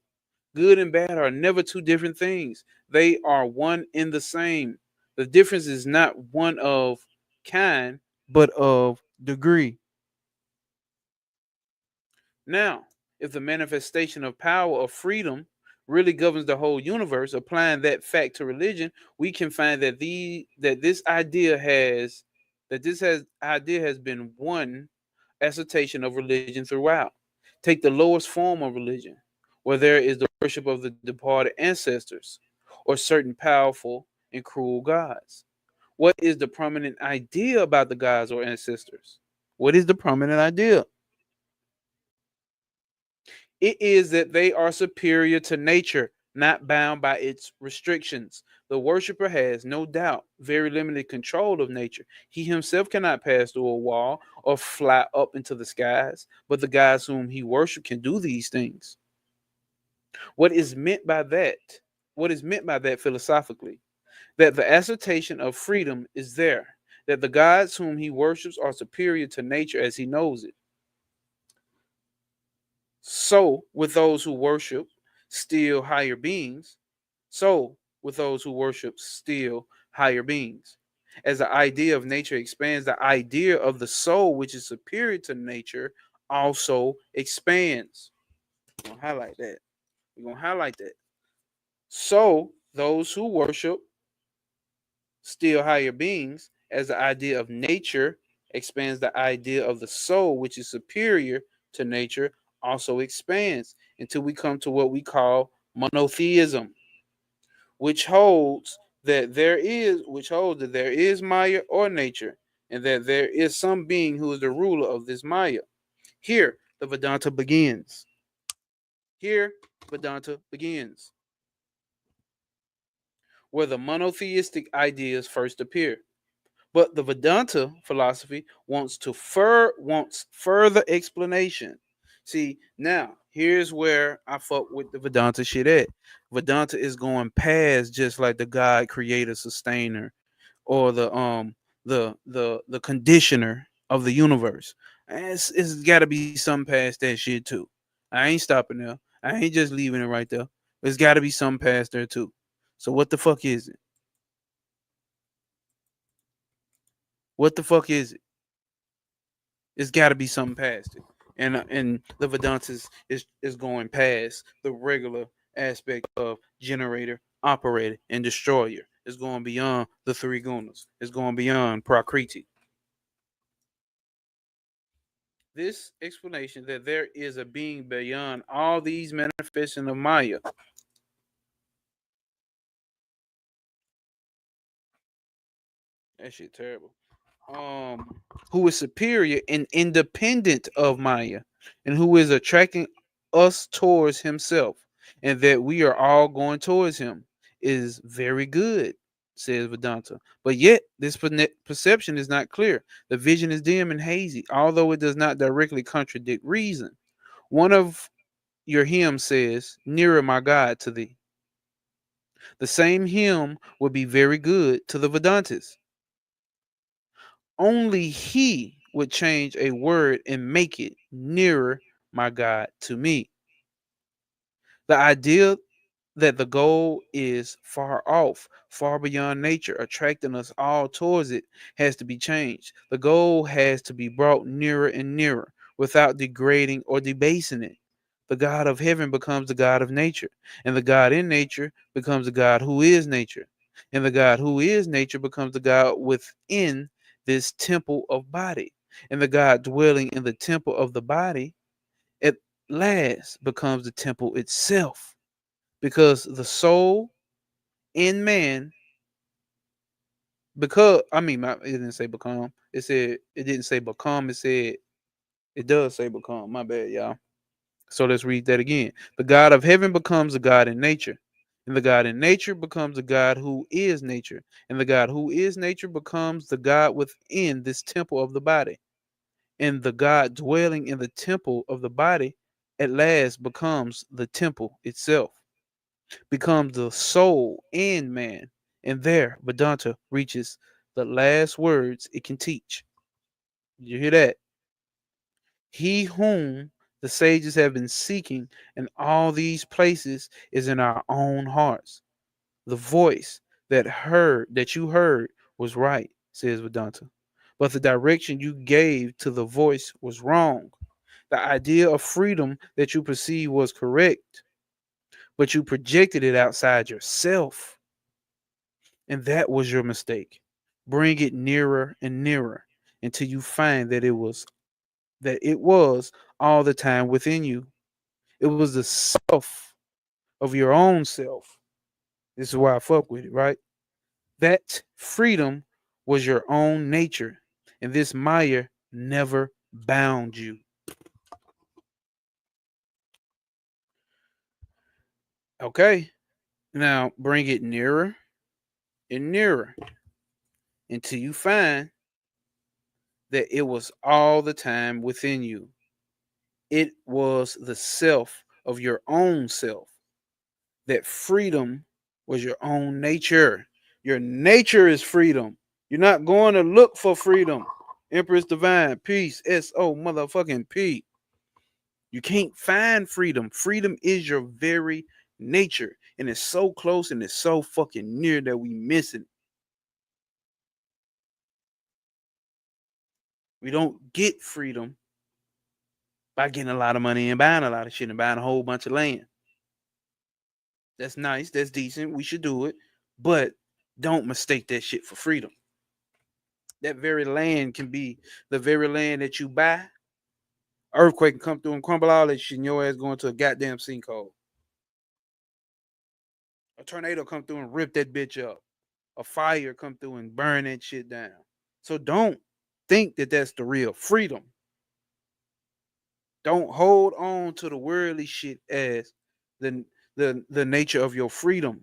Good and bad are never two different things. They are one in the same. The difference is not one of kind, but of degree. Now, if the manifestation of power of freedom really governs the whole universe, applying that fact to religion, we can find that this idea has been one assertion of religion throughout. Take the lowest form of religion, where there is the worship of the departed ancestors or certain powerful and cruel gods. What is the prominent idea about the gods or ancestors? What is the prominent idea? It is that they are superior to nature, not bound by its restrictions. The worshiper has, no doubt, very limited control of nature. He himself cannot pass through a wall or fly up into the skies, but the gods whom he worships can do these things. What is meant by that? What is meant by that philosophically? That the assertion of freedom is there, that the gods whom he worships are superior to nature as he knows it. So, with those who worship still higher beings, so with those who worship still higher beings. As the idea of nature expands, the idea of the soul, which is superior to nature, also expands. We're gonna highlight that. We're gonna highlight that. So, those who worship still higher beings, as the idea of nature expands the idea of the soul, which is superior to nature, also expands until we come to what we call monotheism, which holds that there is Maya or nature, and that there is some being who is the ruler of this Maya. Here the Vedanta begins. Here Vedanta begins, where the monotheistic ideas first appear. But the Vedanta philosophy wants further explanation. See, now here's where I fuck with the Vedanta shit at. Vedanta is going past just like the God creator sustainer or the conditioner of the universe. It's got to be some past that shit too. I ain't stopping there. I ain't just leaving it right there. There's got to be some past there too. So what the fuck is it? What the fuck is it? It's got to be something past it, and the Vedanta is going past the regular aspect of generator, operator, and destroyer. It's going beyond the three gunas. It's going beyond prakriti. This explanation that there is a being beyond all these manifestations of Maya. That shit terrible. Who is superior and independent of Maya, and who is attracting us towards himself, and that we are all going towards him, is very good, says Vedanta. But yet, this perception is not clear. The vision is dim and hazy, although it does not directly contradict reason. One of your hymns says, "Nearer, my God, to thee." The same hymn would be very good to the Vedantists. Only he would change a word and make it nearer, my God, to me. The idea that the goal is far off, far beyond nature, attracting us all towards it, has to be changed. The goal has to be brought nearer and nearer without degrading or debasing it. The God of heaven becomes the God of nature, and the God in nature becomes the God who is nature, and the God who is nature becomes the God within this temple of body, and the God dwelling in the temple of the body at last becomes the temple itself, because the soul in man, because it didn't say become, it didn't say become, it does say become, my bad, y'all. So let's read that again. The God of heaven becomes the God in nature, and the God in nature becomes the God who is nature, and the God who is nature becomes the God within this temple of the body, and the God dwelling in the temple of the body at last becomes the temple itself, becomes the soul in man, and there Vedanta reaches the last words it can teach. Did you hear that? He whom the sages have been seeking in all these places is in our own hearts. The voice that you heard was right, says Vedanta. But the direction you gave to the voice was wrong. The idea of freedom that you perceived was correct, but you projected it outside yourself. And that was your mistake. Bring it nearer and nearer until you find that it was all the time within you. It was the self of your own self. This is why I fuck with it, right? That freedom was your own nature, and this Maya never bound you. Okay, now bring it nearer and nearer until you find that it was all the time within you. It was the self of your own self. That freedom was your own nature. Your nature is freedom. You're not going to look for freedom. Empress Divine, peace, S-O motherfucking P. You can't find freedom. Freedom is your very nature. And it's so close and it's so fucking near that we miss it. We don't get freedom by getting a lot of money and buying a lot of shit and buying a whole bunch of land. That's nice. That's decent. We should do it. But don't mistake that shit for freedom. That very land can be the very land that you buy. Earthquake can come through and crumble all that shit, and your ass going to a goddamn sinkhole. A tornado come through and rip that bitch up. A fire come through and burn that shit down. So don't think that that's the real freedom. Don't hold on to the worldly shit as the nature of your freedom.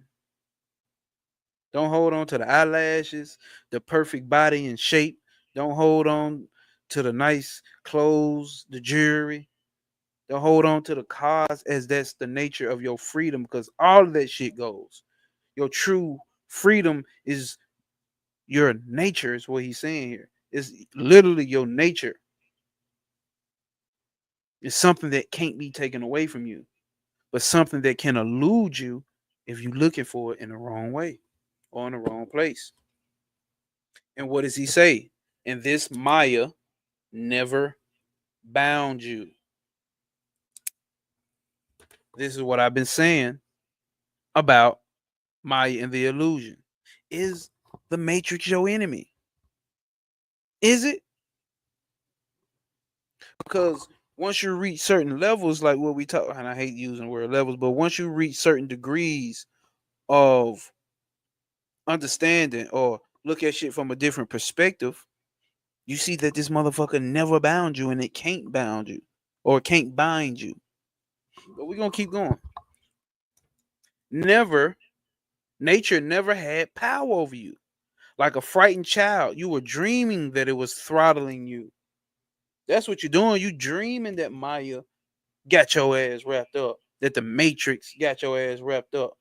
Don't hold on to the eyelashes, the perfect body and shape. Don't hold on to the nice clothes, the jewelry. Don't hold on to the cars as that's the nature of your freedom, because all of that shit goes. Your true freedom is your nature, is what he's saying here. It's literally your nature. It's something that can't be taken away from you, but something that can elude you if you're looking for it in the wrong way or in the wrong place. And what does he say? And this Maya never bound you. This is what I've been saying about Maya and the illusion. Is the matrix your enemy? Is it? Because once you reach certain levels, like what we talk, and I hate using the word levels, but once you reach certain degrees of understanding or look at shit from a different perspective, you see that this motherfucker never bound you and it can't bound you or it can't bind you. But we're gonna keep going. Never, nature never had power over you. Like a frightened child, you were dreaming that it was throttling you. That's what you're doing. You dreaming that Maya got your ass wrapped up, that the Matrix got your ass wrapped up.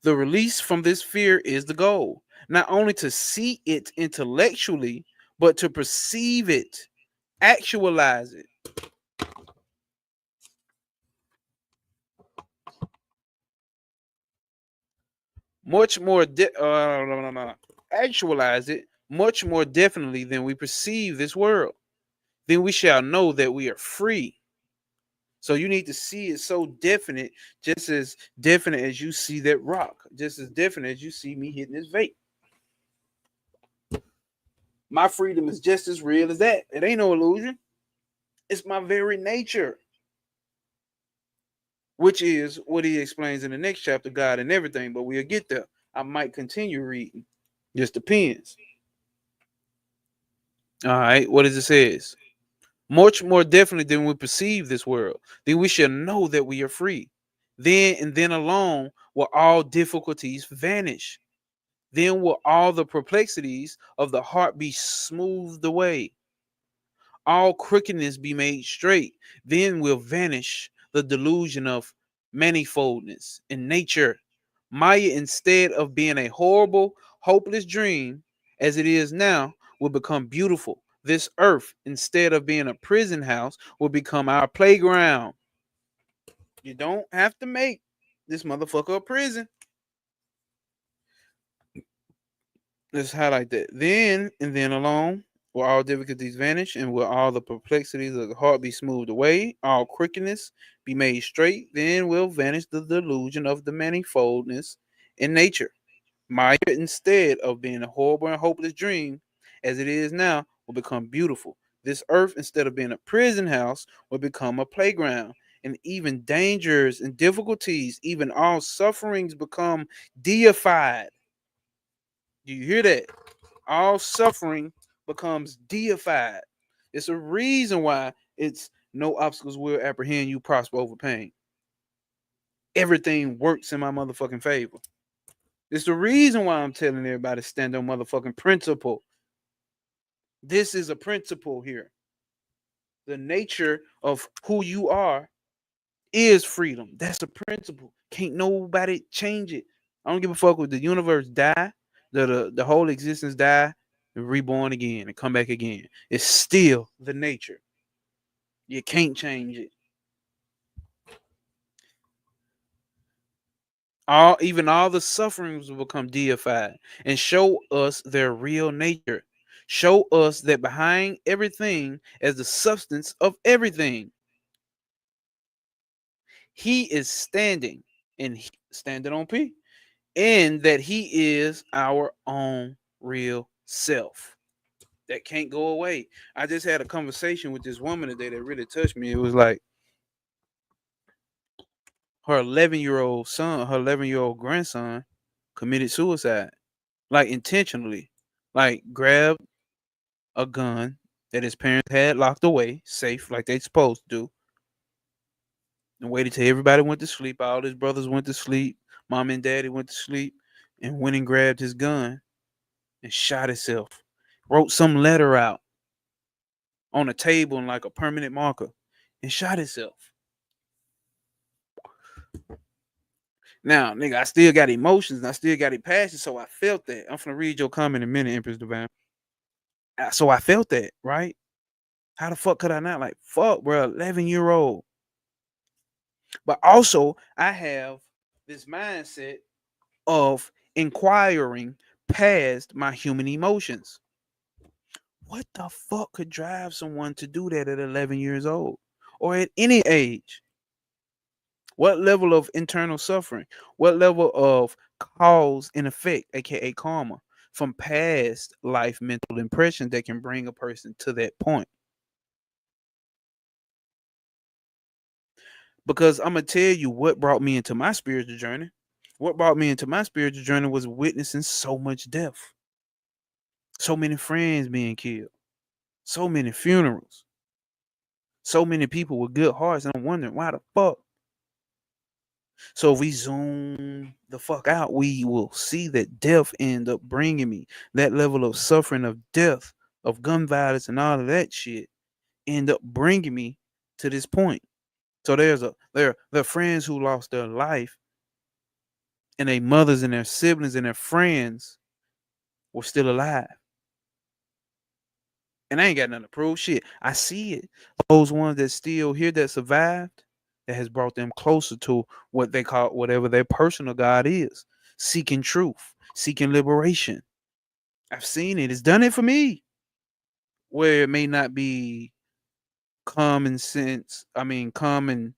The release from this fear is the goal. Not only to see it intellectually, but to perceive it, actualize it. Much more, actualize it much more definitely than we perceive this world. Then we shall know that we are free. So you need to see it so definite, just as definite as you see that rock, just as definite as you see me hitting this vape. My freedom is just as real as that. It ain't no illusion. It's my very nature, which is what he explains in the next chapter, God and everything. But we'll get there. I might continue reading. Just depends. All right. What does it says? Much more definitely than we perceive this world, then we shall know that we are free. Then and then alone will all difficulties vanish. Then will all the perplexities of the heart be smoothed away, all crookedness be made straight. Then will vanish the delusion of manifoldness in nature. Maya, instead of being a horrible, hopeless dream as it is now, will become beautiful. This earth, instead of being a prison house, will become our playground. You don't have to make this motherfucker a prison. Let's highlight that. Then and then alone will all difficulties vanish, and will all the perplexities of the heart be smoothed away, all crookedness be made straight. Then will vanish the delusion of the manifoldness in nature. Maya, instead of being a horrible and hopeless dream as it is now, will become beautiful. This earth, instead of being a prison house, will become a playground. And even dangers and difficulties, even all sufferings, become deified. Do you hear that? All suffering becomes deified. It's a reason why it's no obstacles will apprehend you, prosper over pain. Everything works in my motherfucking favor. It's the reason why I'm telling everybody stand on motherfucking principle. This is a principle here. The nature of who you are is freedom. That's a principle. Can't nobody change it. I don't give a fuck if the universe die, the whole existence die, and reborn again and come back again. It's still the nature. You can't change it. All the sufferings will become deified and show us their real nature. Show us that behind everything as the substance of everything, he is standing and standing on P, and that he is our own real self that can't go away. I just had a conversation with this woman today that really touched me. It was like her 11-year-old son, her 11-year-old grandson committed suicide, like intentionally, like grabbed a gun that his parents had locked away, safe, like they supposed to do, and waited till everybody went to sleep. All his brothers went to sleep. Mom and daddy went to sleep, and went and grabbed his gun and shot himself. Wrote some letter out on a table in like a permanent marker and shot himself. Now, nigga, I still got emotions and I still got it passion, so I felt that. I'm gonna read your comment in a minute, Empress Divine. So I felt that, right? How the fuck could I not? Like, fuck, bro, 11-year-old. But also, I have this mindset of inquiring past my human emotions. What the fuck could drive someone to do that at 11 years old or at any age? What level of internal suffering? What level of cause and effect, aka karma, from past life mental impressions that can bring a person to that point? Because I'm gonna tell you what brought me into my spiritual journey. What brought me into my spiritual journey was witnessing so much death, so many friends being killed, so many funerals, so many people with good hearts, and I'm wondering why the fuck. So if we zoom the fuck out, we will see that death end up bringing me that level of suffering of death, of gun violence, and all of that shit. End up bringing me to this point. So there are friends who lost their life, and their mothers and their siblings and their friends were still alive. And I ain't got nothing to prove. Shit, I see it. Those ones that still here that survived, that has brought them closer to what they call whatever their personal God is, seeking truth, seeking liberation. I've seen it. It's done it for me. Where it may not be common sense, I mean common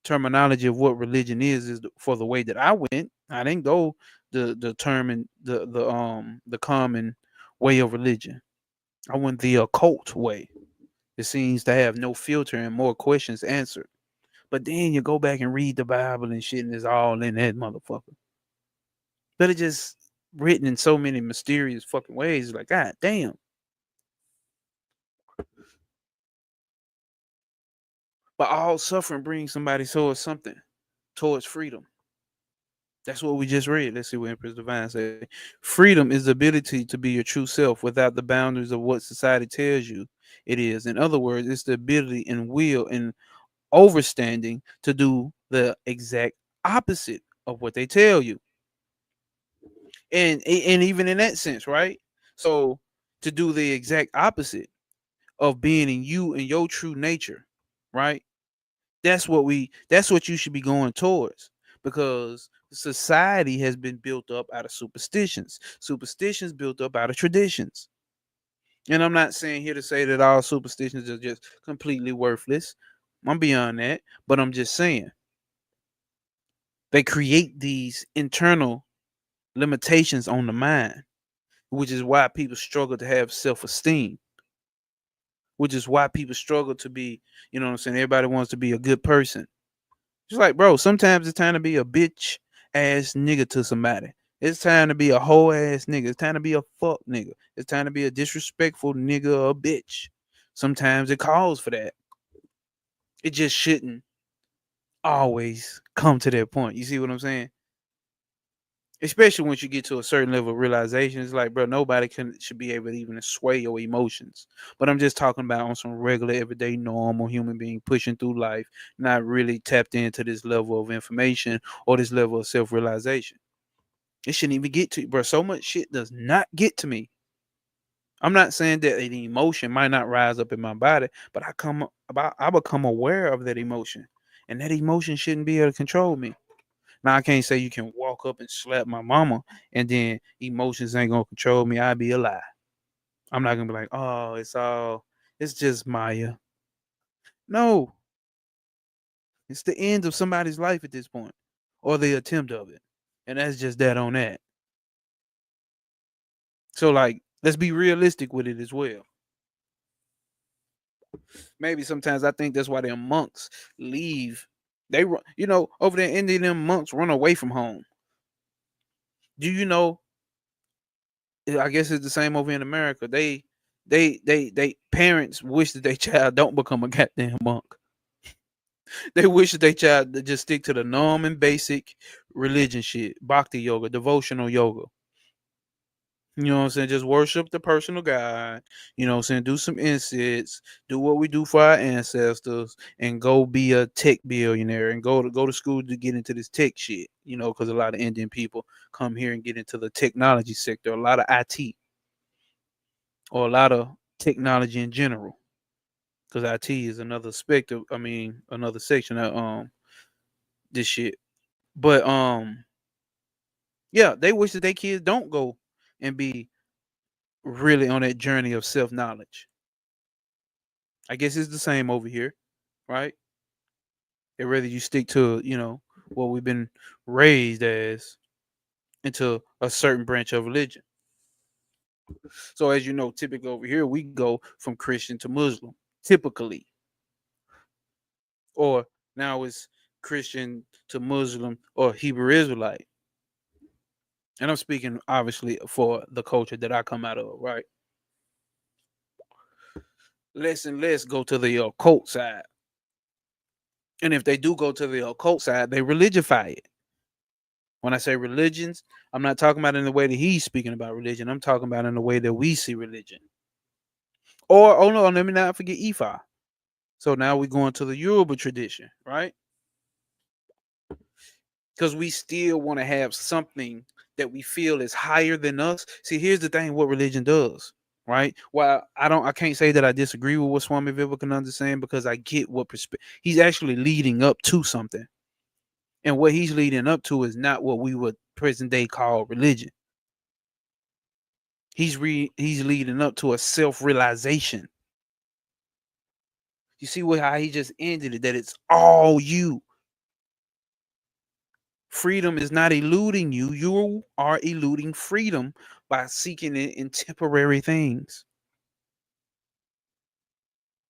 terminology of what religion is for the way that I went. I didn't go the term and the common way of religion. I went the occult way. It seems to have no filter and more questions answered. But then you go back and read the Bible and shit, and it's all in that motherfucker. But it just written in so many mysterious fucking ways. Like, God damn. But all suffering brings somebody towards something, towards freedom. That's what we just read. Let's see what Empress Divine say. Freedom is the ability to be your true self without the boundaries of what society tells you it is. In other words, it's the ability and will and overstanding to do the exact opposite of what they tell you. And even in that sense, right? So to do the exact opposite of being in you and your true nature, right? That's what you should be going towards, because society has been built up out of superstitions built up out of traditions. And I'm not saying here to say that all superstitions are just completely worthless. I'm beyond that, but I'm just saying they create these internal limitations on the mind, which is why people struggle to have self-esteem, which is why people struggle to be, you know what I'm saying? Everybody wants to be a good person. Just like, bro, sometimes it's time to be a bitch ass nigga to somebody. It's time to be a whole ass nigga. It's time to be a fuck nigga. It's time to be a disrespectful nigga or bitch. Sometimes it calls for that. It just shouldn't always come to that point. You see what I'm saying? Especially once you get to a certain level of realization, it's like, bro, nobody should be able to even sway your emotions. But I'm just talking about on some regular, everyday, normal human being pushing through life, not really tapped into this level of information or this level of self-realization. It shouldn't even get to you, bro. So much shit does not get to me. I'm not saying that an emotion might not rise up in my body, but I become aware of that emotion, and that emotion shouldn't be able to control me. Now I can't say you can walk up and slap my mama and then emotions ain't gonna control me. I'd be a lie. I'm not gonna be like, oh, it's just Maya. No, it's the end of somebody's life at this point, or the attempt of it, and that's just that on that. So like, let's be realistic with it as well. Maybe sometimes I think that's why them monks leave. They run, over there in India, them monks run away from home. Do you know? I guess it's the same over in America. They parents wish that their child don't become a goddamn monk. They wish that their child to just stick to the norm and basic religion shit, bhakti yoga, devotional yoga. You know what I'm saying? Just worship the personal God. You know what I'm saying? Do some incense. Do what we do for our ancestors, and go be a tech billionaire and go to school to get into this tech shit. Because a lot of Indian people come here and get into the technology sector, a lot of IT, or a lot of technology in general. Because IT is another spectrum. I mean, another section of this shit. But yeah, they wish that their kids don't go and be really on that journey of self knowledge. I guess it's the same over here, right? They rather you stick to, what we've been raised as, into a certain branch of religion. So as you know, typically over here we go from Christian to Muslim, typically. Or now it's Christian to Muslim or Hebrew Israelite. And I'm speaking obviously for the culture that I come out of, right? Less and less go to the occult side. And if they do go to the occult side, they religify it. When I say religions, I'm not talking about in the way that he's speaking about religion. I'm talking about in the way that we see religion. Or, oh no, let me not forget Ifa. So now we're going to the Yoruba tradition, right? Because we still want to have something that we feel is higher than us. See, here's the thing: what religion does, right? Well, I can't say that I disagree with what Swami Vivekananda is saying, because I get what perspective he's actually leading up to something, and what he's leading up to is not what we would present day call religion. He's leading up to a self-realization. You see how he just ended it, that it's all you. Freedom is not eluding you. You are eluding freedom by seeking it in temporary things.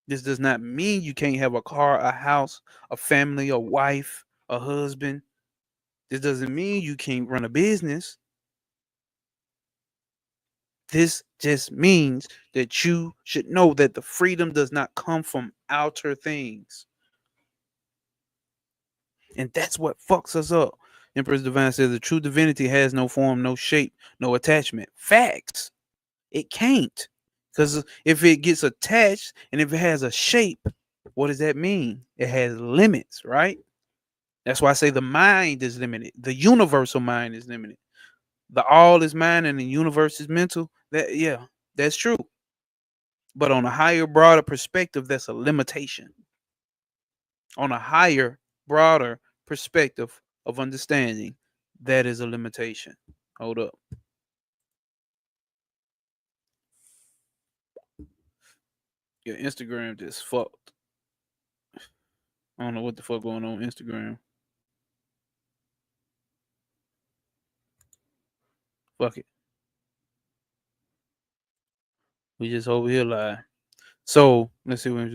This does not mean you can't have a car, a house, a family, a wife, a husband. This doesn't mean you can't run a business. This just means that you should know that the freedom does not come from outer things. And that's what fucks us up. Empress Divine says the true divinity has no form, no shape, no attachment. Facts. It can't. Because if it gets attached and if it has a shape, what does that mean? It has limits, right? That's why I say the mind is limited. The universal mind is limited. The all is mind and the universe is mental. That's true. But on a higher, broader perspective, that's a limitation. On a higher, broader perspective of understanding, that is a limitation. Hold up. Your Instagram just fucked. I don't know what the fuck going on Instagram. Fuck it. We just over here live. So let's see what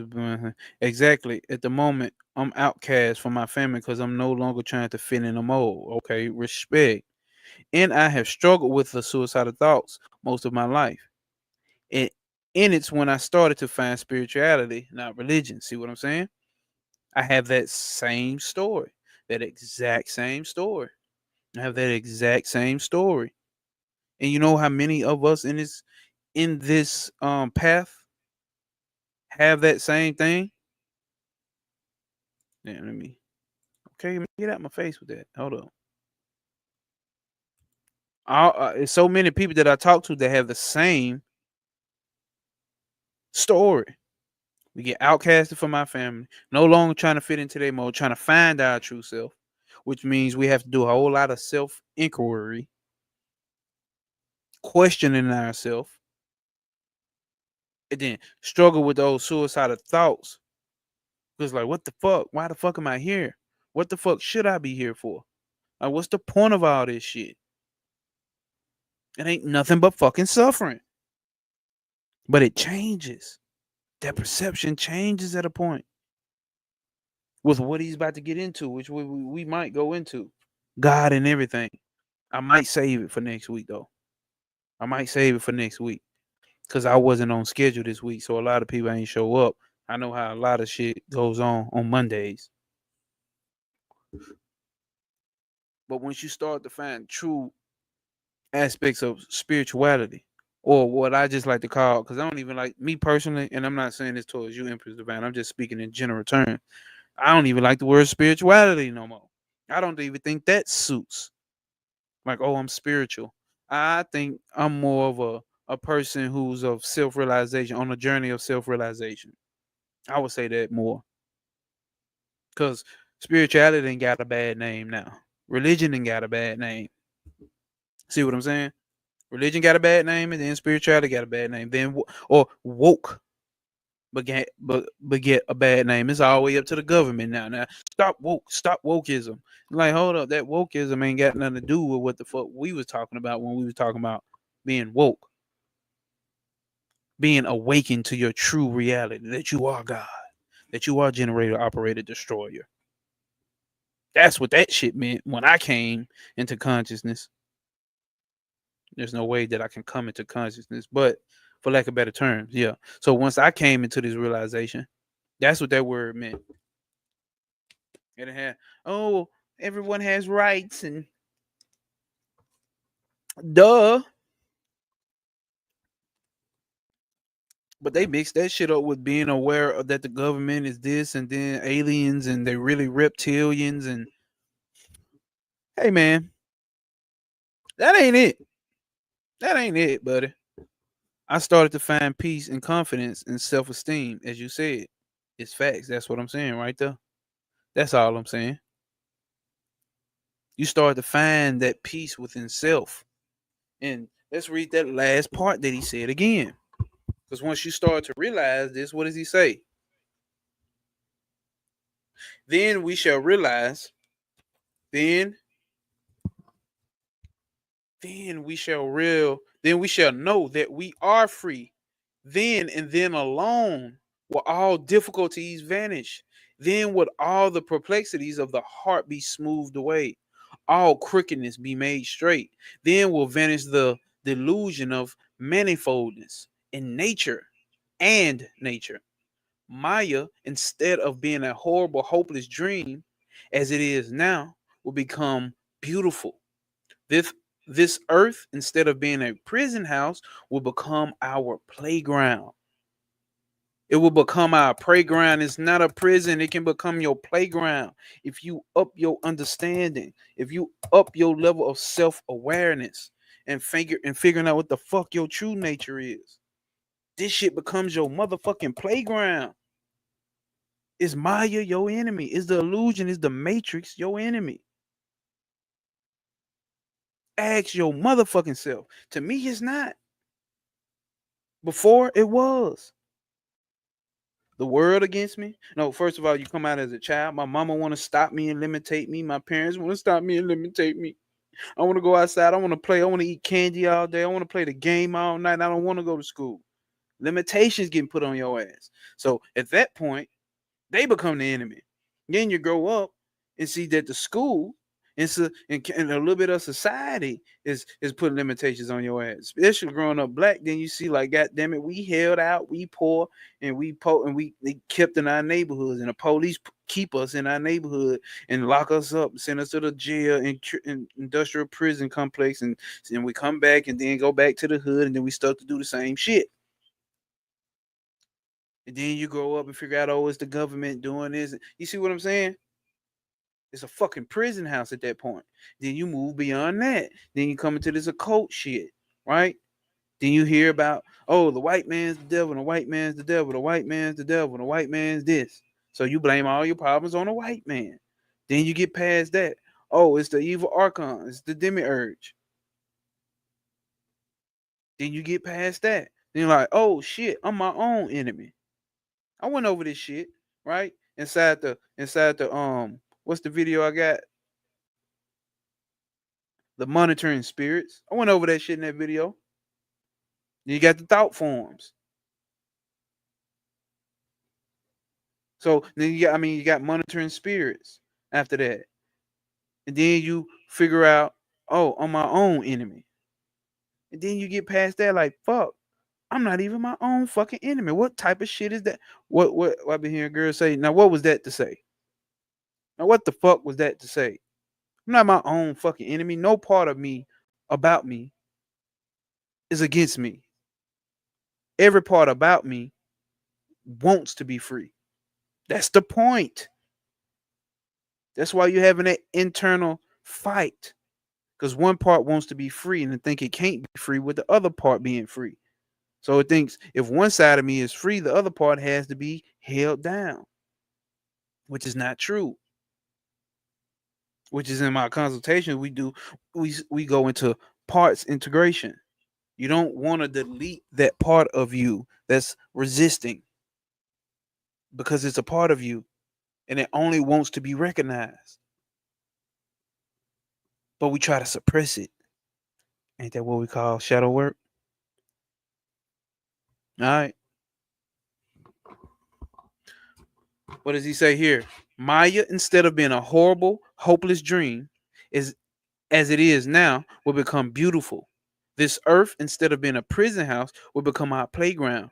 exactly. At the moment, I'm outcast from my family because I'm no longer trying to fit in a mold. Okay, respect. And I have struggled with the suicidal thoughts most of my life. And it's when I started to find spirituality, not religion. See what I'm saying? I have that same story, that exact same story. I have that exact same story. And you know how many of us in this path have that same thing? Yeah, let me. Okay, let me get out my face with that. Hold on. It's so many people that I talk to that have the same story. We get outcasted from our family, no longer trying to fit into their mode, trying to find our true self, which means we have to do a whole lot of self inquiry, questioning ourselves, and then struggle with those suicidal thoughts. Because, like, what the fuck? Why the fuck am I here? What the fuck should I be here for? Like, what's the point of all this shit? It ain't nothing but fucking suffering. But it changes. That perception changes at a point with what he's about to get into, which we might go into. God and everything. I might save it for next week, though. I might save it for next week because I wasn't on schedule this week, so a lot of people ain't show up. I know how a lot of shit goes on Mondays. But once you start to find true aspects of spirituality, or what I just like to call, because I don't even like me personally, and I'm not saying this towards you, Empress Divine. I'm just speaking in general terms. I don't even like the word spirituality no more. I don't even think that suits. Like, oh, I'm spiritual. I think I'm more of a person who's of self-realization, on a journey of self-realization. I would say that more. Because spirituality ain't got a bad name now. Religion ain't got a bad name. See what I'm saying? Religion got a bad name, and then spirituality got a bad name. Then or woke beget a bad name. It's all the way up to the government now. Now stop wokeism. Like, hold up, that wokeism ain't got nothing to do with what the fuck we was talking about when we was talking about being woke, being awakened to your true reality that you are God, that you are generator, operator, destroyer. That's what that shit meant when I came into consciousness. There's no way that I can come into consciousness, but for lack of better terms, yeah. So once I came into this realization, that's what that word meant. And it had, oh, everyone has rights and duh. But they mix that shit up with being aware of that the government is this and then aliens and they're really reptilians. And hey, man, that ain't it. That ain't it, buddy. I started to find peace and confidence and self esteem, as you said. It's facts. That's what I'm saying right there. That's all I'm saying. You start to find that peace within self. And let's read that last part that he said again. Because once you start to realize this, what does he say? Then we shall realize, then then we shall know that we are free. Then and then alone will all difficulties vanish. Then would all the perplexities of the heart be smoothed away, all crookedness be made straight. Then will vanish the delusion of manifoldness in nature and nature. Maya, instead of being a horrible, hopeless dream, as it is now, will become beautiful. This this earth, instead of being a prison house, will become our playground. It will become our playground. It's not a prison. It can become your playground if you up your understanding, if you up your level of self-awareness and figuring out what the fuck your true nature is. This shit becomes your motherfucking playground. Is Maya your enemy? Is the illusion, is the matrix your enemy? Ask your motherfucking self. To me, it's not. Before it was. The world against me. No, first of all, you come out as a child. My mama want to stop me and limitate me. My parents want to stop me and limitate me. I want to go outside. I want to play. I want to eat candy all day. I want to play the game all night. I don't want to go to school. Limitations getting put on your ass. So at that point, they become the enemy. Then you grow up and see that the school and a little bit of society is putting limitations on your ass. Especially growing up black, then you see like, God damn it, we held out, we poor, and we they kept in our neighborhoods, and the police keep us in our neighborhood and lock us up, send us to the jail and industrial prison complex, and we come back and then go back to the hood, and then we start to do the same shit. And then you grow up and figure out, oh, it's the government doing this. You see what I'm saying? It's a fucking prison house at that point. Then you move beyond that. Then you come into this occult shit, right? Then you hear about, oh, the white man's the devil, the white man's the devil, the white man's the devil, the white man's this. So you blame all your problems on the white man. Then you get past that. Oh, it's the evil archon, it's the demiurge. Then you get past that. Then you're like, oh shit, I'm my own enemy. I went over this shit, right? Inside the what's the video I got? the monitoring spirits. I went over that shit in that video. Then you got the thought forms. So then you got monitoring spirits after that. And then you figure out, oh, I'm my own enemy. And then you get past that, like, fuck, I'm not even my own fucking enemy. What type of shit is that? What I've been hearing girls say. Now, what was that to say? Now, what the fuck was that to say? I'm not my own fucking enemy. No part of me about me is against me. Every part about me wants to be free. That's the point. That's why you're having that internal fight. Because one part wants to be free and think it can't be free with the other part being free. So it thinks if one side of me is free, the other part has to be held down, which is not true. Which is in my consultation, we go into parts integration. You don't want to delete that part of you that's resisting because it's a part of you and it only wants to be recognized. But we try to suppress it. Ain't that what we call shadow work? All right. What does he say here? Maya, instead of being a horrible, hopeless dream, is as it is now, will become beautiful. This earth, instead of being a prison house, will become our playground.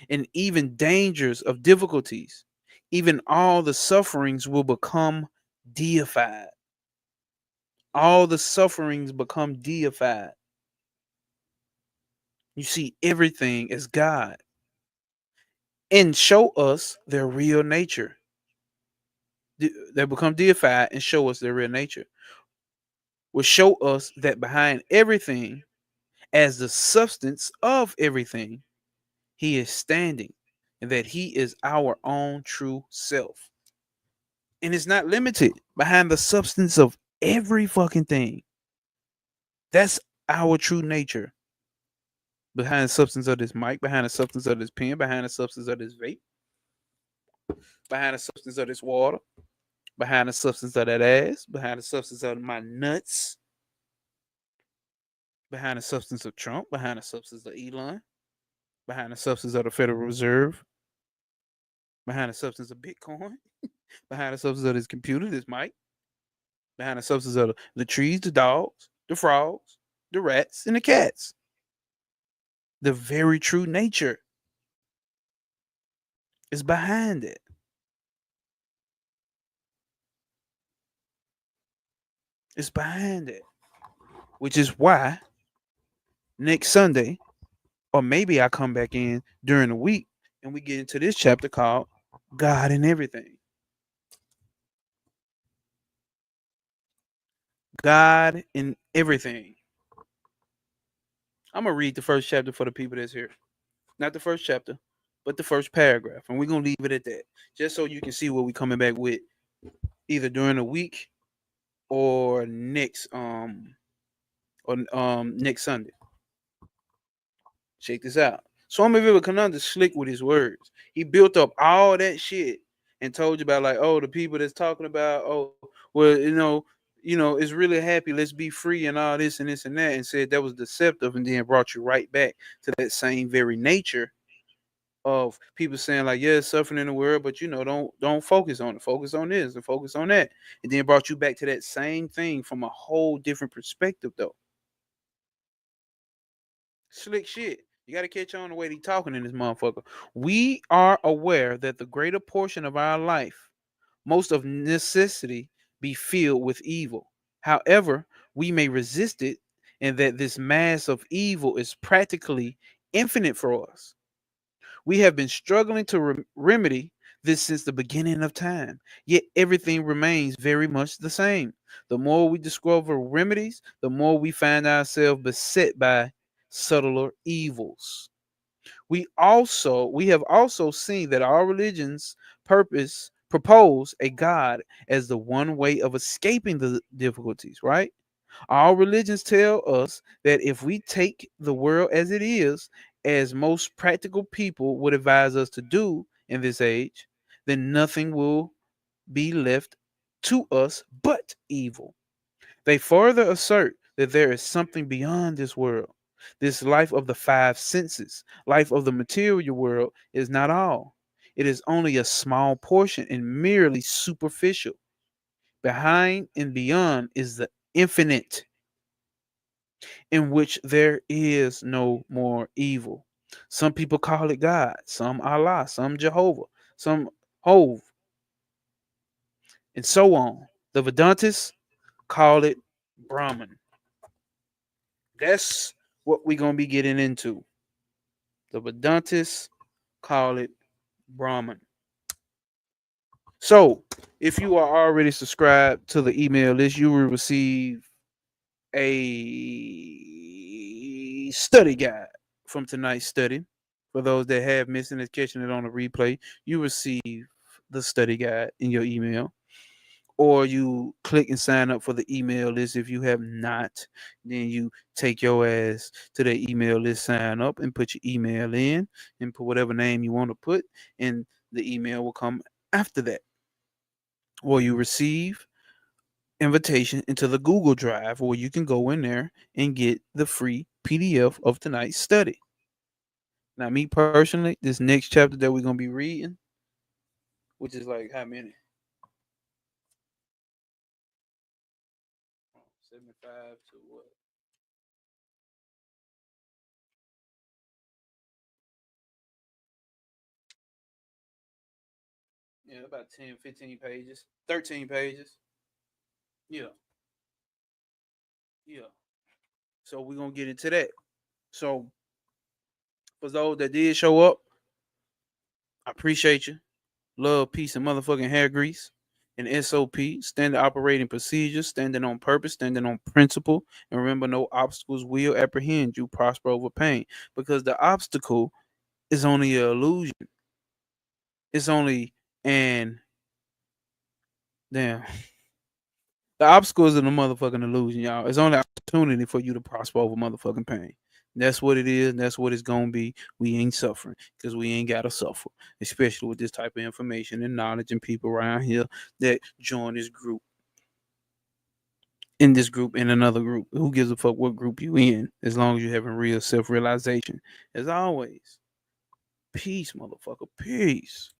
And even dangers of difficulties, even all the sufferings will become deified. All the sufferings become deified. You see everything as God and show us their real nature. They become deified and show us their real nature. Will show us that behind everything, as the substance of everything, he is standing and that he is our own true self. And it's not limited behind the substance of every fucking thing. That's our true nature. Behind the substance of this mic, behind the substance of this pen, behind the substance of this vape, behind the substance of this water, behind the substance of that ass, behind the substance of my nuts, behind the substance of Trump, behind the substance of Elon, behind the substance of the Federal Reserve, behind the substance of Bitcoin, behind the substance of this computer, this mic, behind the substance of the trees, the dogs, the frogs, the rats, and the cats. The very true nature is behind it. It's behind it. Which is why next Sunday, or maybe I come back in during the week and we get into this chapter called God and Everything. God in Everything. I'm going to read the first chapter for the people that's here. Not the first chapter, but the first paragraph. And we're going to leave it at that. Just so you can see what we're coming back with either during the week or next next Sunday. Check this out. Swami Vivekananda slick with his words. He built up all that shit and told you about like, oh, the people that's talking about, oh, well, it's really happy, let's be free and all this and this and that, and said that was deceptive, and then brought you right back to that same very nature of people saying like, yeah, it's suffering in the world, but don't focus on it. Focus on this and focus on that. And then brought you back to that same thing from a whole different perspective though. Slick shit. You got to catch on the way they talking in this motherfucker. We are aware that the greater portion of our life, most of necessity, be filled with evil. However, we may resist it, and that this mass of evil is practically infinite for us. We have been struggling to remedy this since the beginning of time, yet everything remains very much the same. The more we discover remedies, the more we find ourselves beset by subtler evils. We have also seen that our religions propose a God as the one way of escaping the difficulties, right? All religions tell us that if we take the world as it is, as most practical people would advise us to do in this age, then nothing will be left to us but evil. They further assert that there is something beyond this world. This life of the five senses, life of the material world, is not all. It is only a small portion and merely superficial. Behind and beyond is the infinite, in which there is no more evil. Some people call it God, some Allah, some Jehovah, some Hove, and so on. The Vedantists call it Brahman. That's what we're going to be getting into. The Vedantists call it Brahman. So, if you are already subscribed to the email list, you will receive a study guide from tonight's study. For those that have missed and is catching it on a replay, you receive the study guide in your email, or you click and sign up for the email list. If you have not, then you take your ass to the email list, sign up, and put your email in, and put whatever name you want to put, and the email will come after that. Or you receive invitation into the Google Drive, where you can go in there and get the free PDF of tonight's study. Now, me personally, this next chapter that we're gonna be reading, which is like how many? 75 to what? Yeah, about 10, 15 pages, 13 pages. Yeah, yeah. So we're gonna get into that. So for those that did show up, I appreciate you. Love, peace, and motherfucking hair grease. And SOP, standard operating procedures, standing on purpose, standing on principle. And remember, no obstacles will apprehend you, prosper over pain. Because the obstacle is only an illusion. It's only an damn. The obstacle is in a motherfucking illusion, y'all. It's only an opportunity for you to prosper over motherfucking pain. That's what it is. That's what it's gonna be. We ain't suffering because we ain't gotta suffer, especially with this type of information and knowledge and people around here that join this group, in this group, in another group. Who gives a fuck what group you in? As long as you having real self realization. As always, peace, motherfucker. Peace.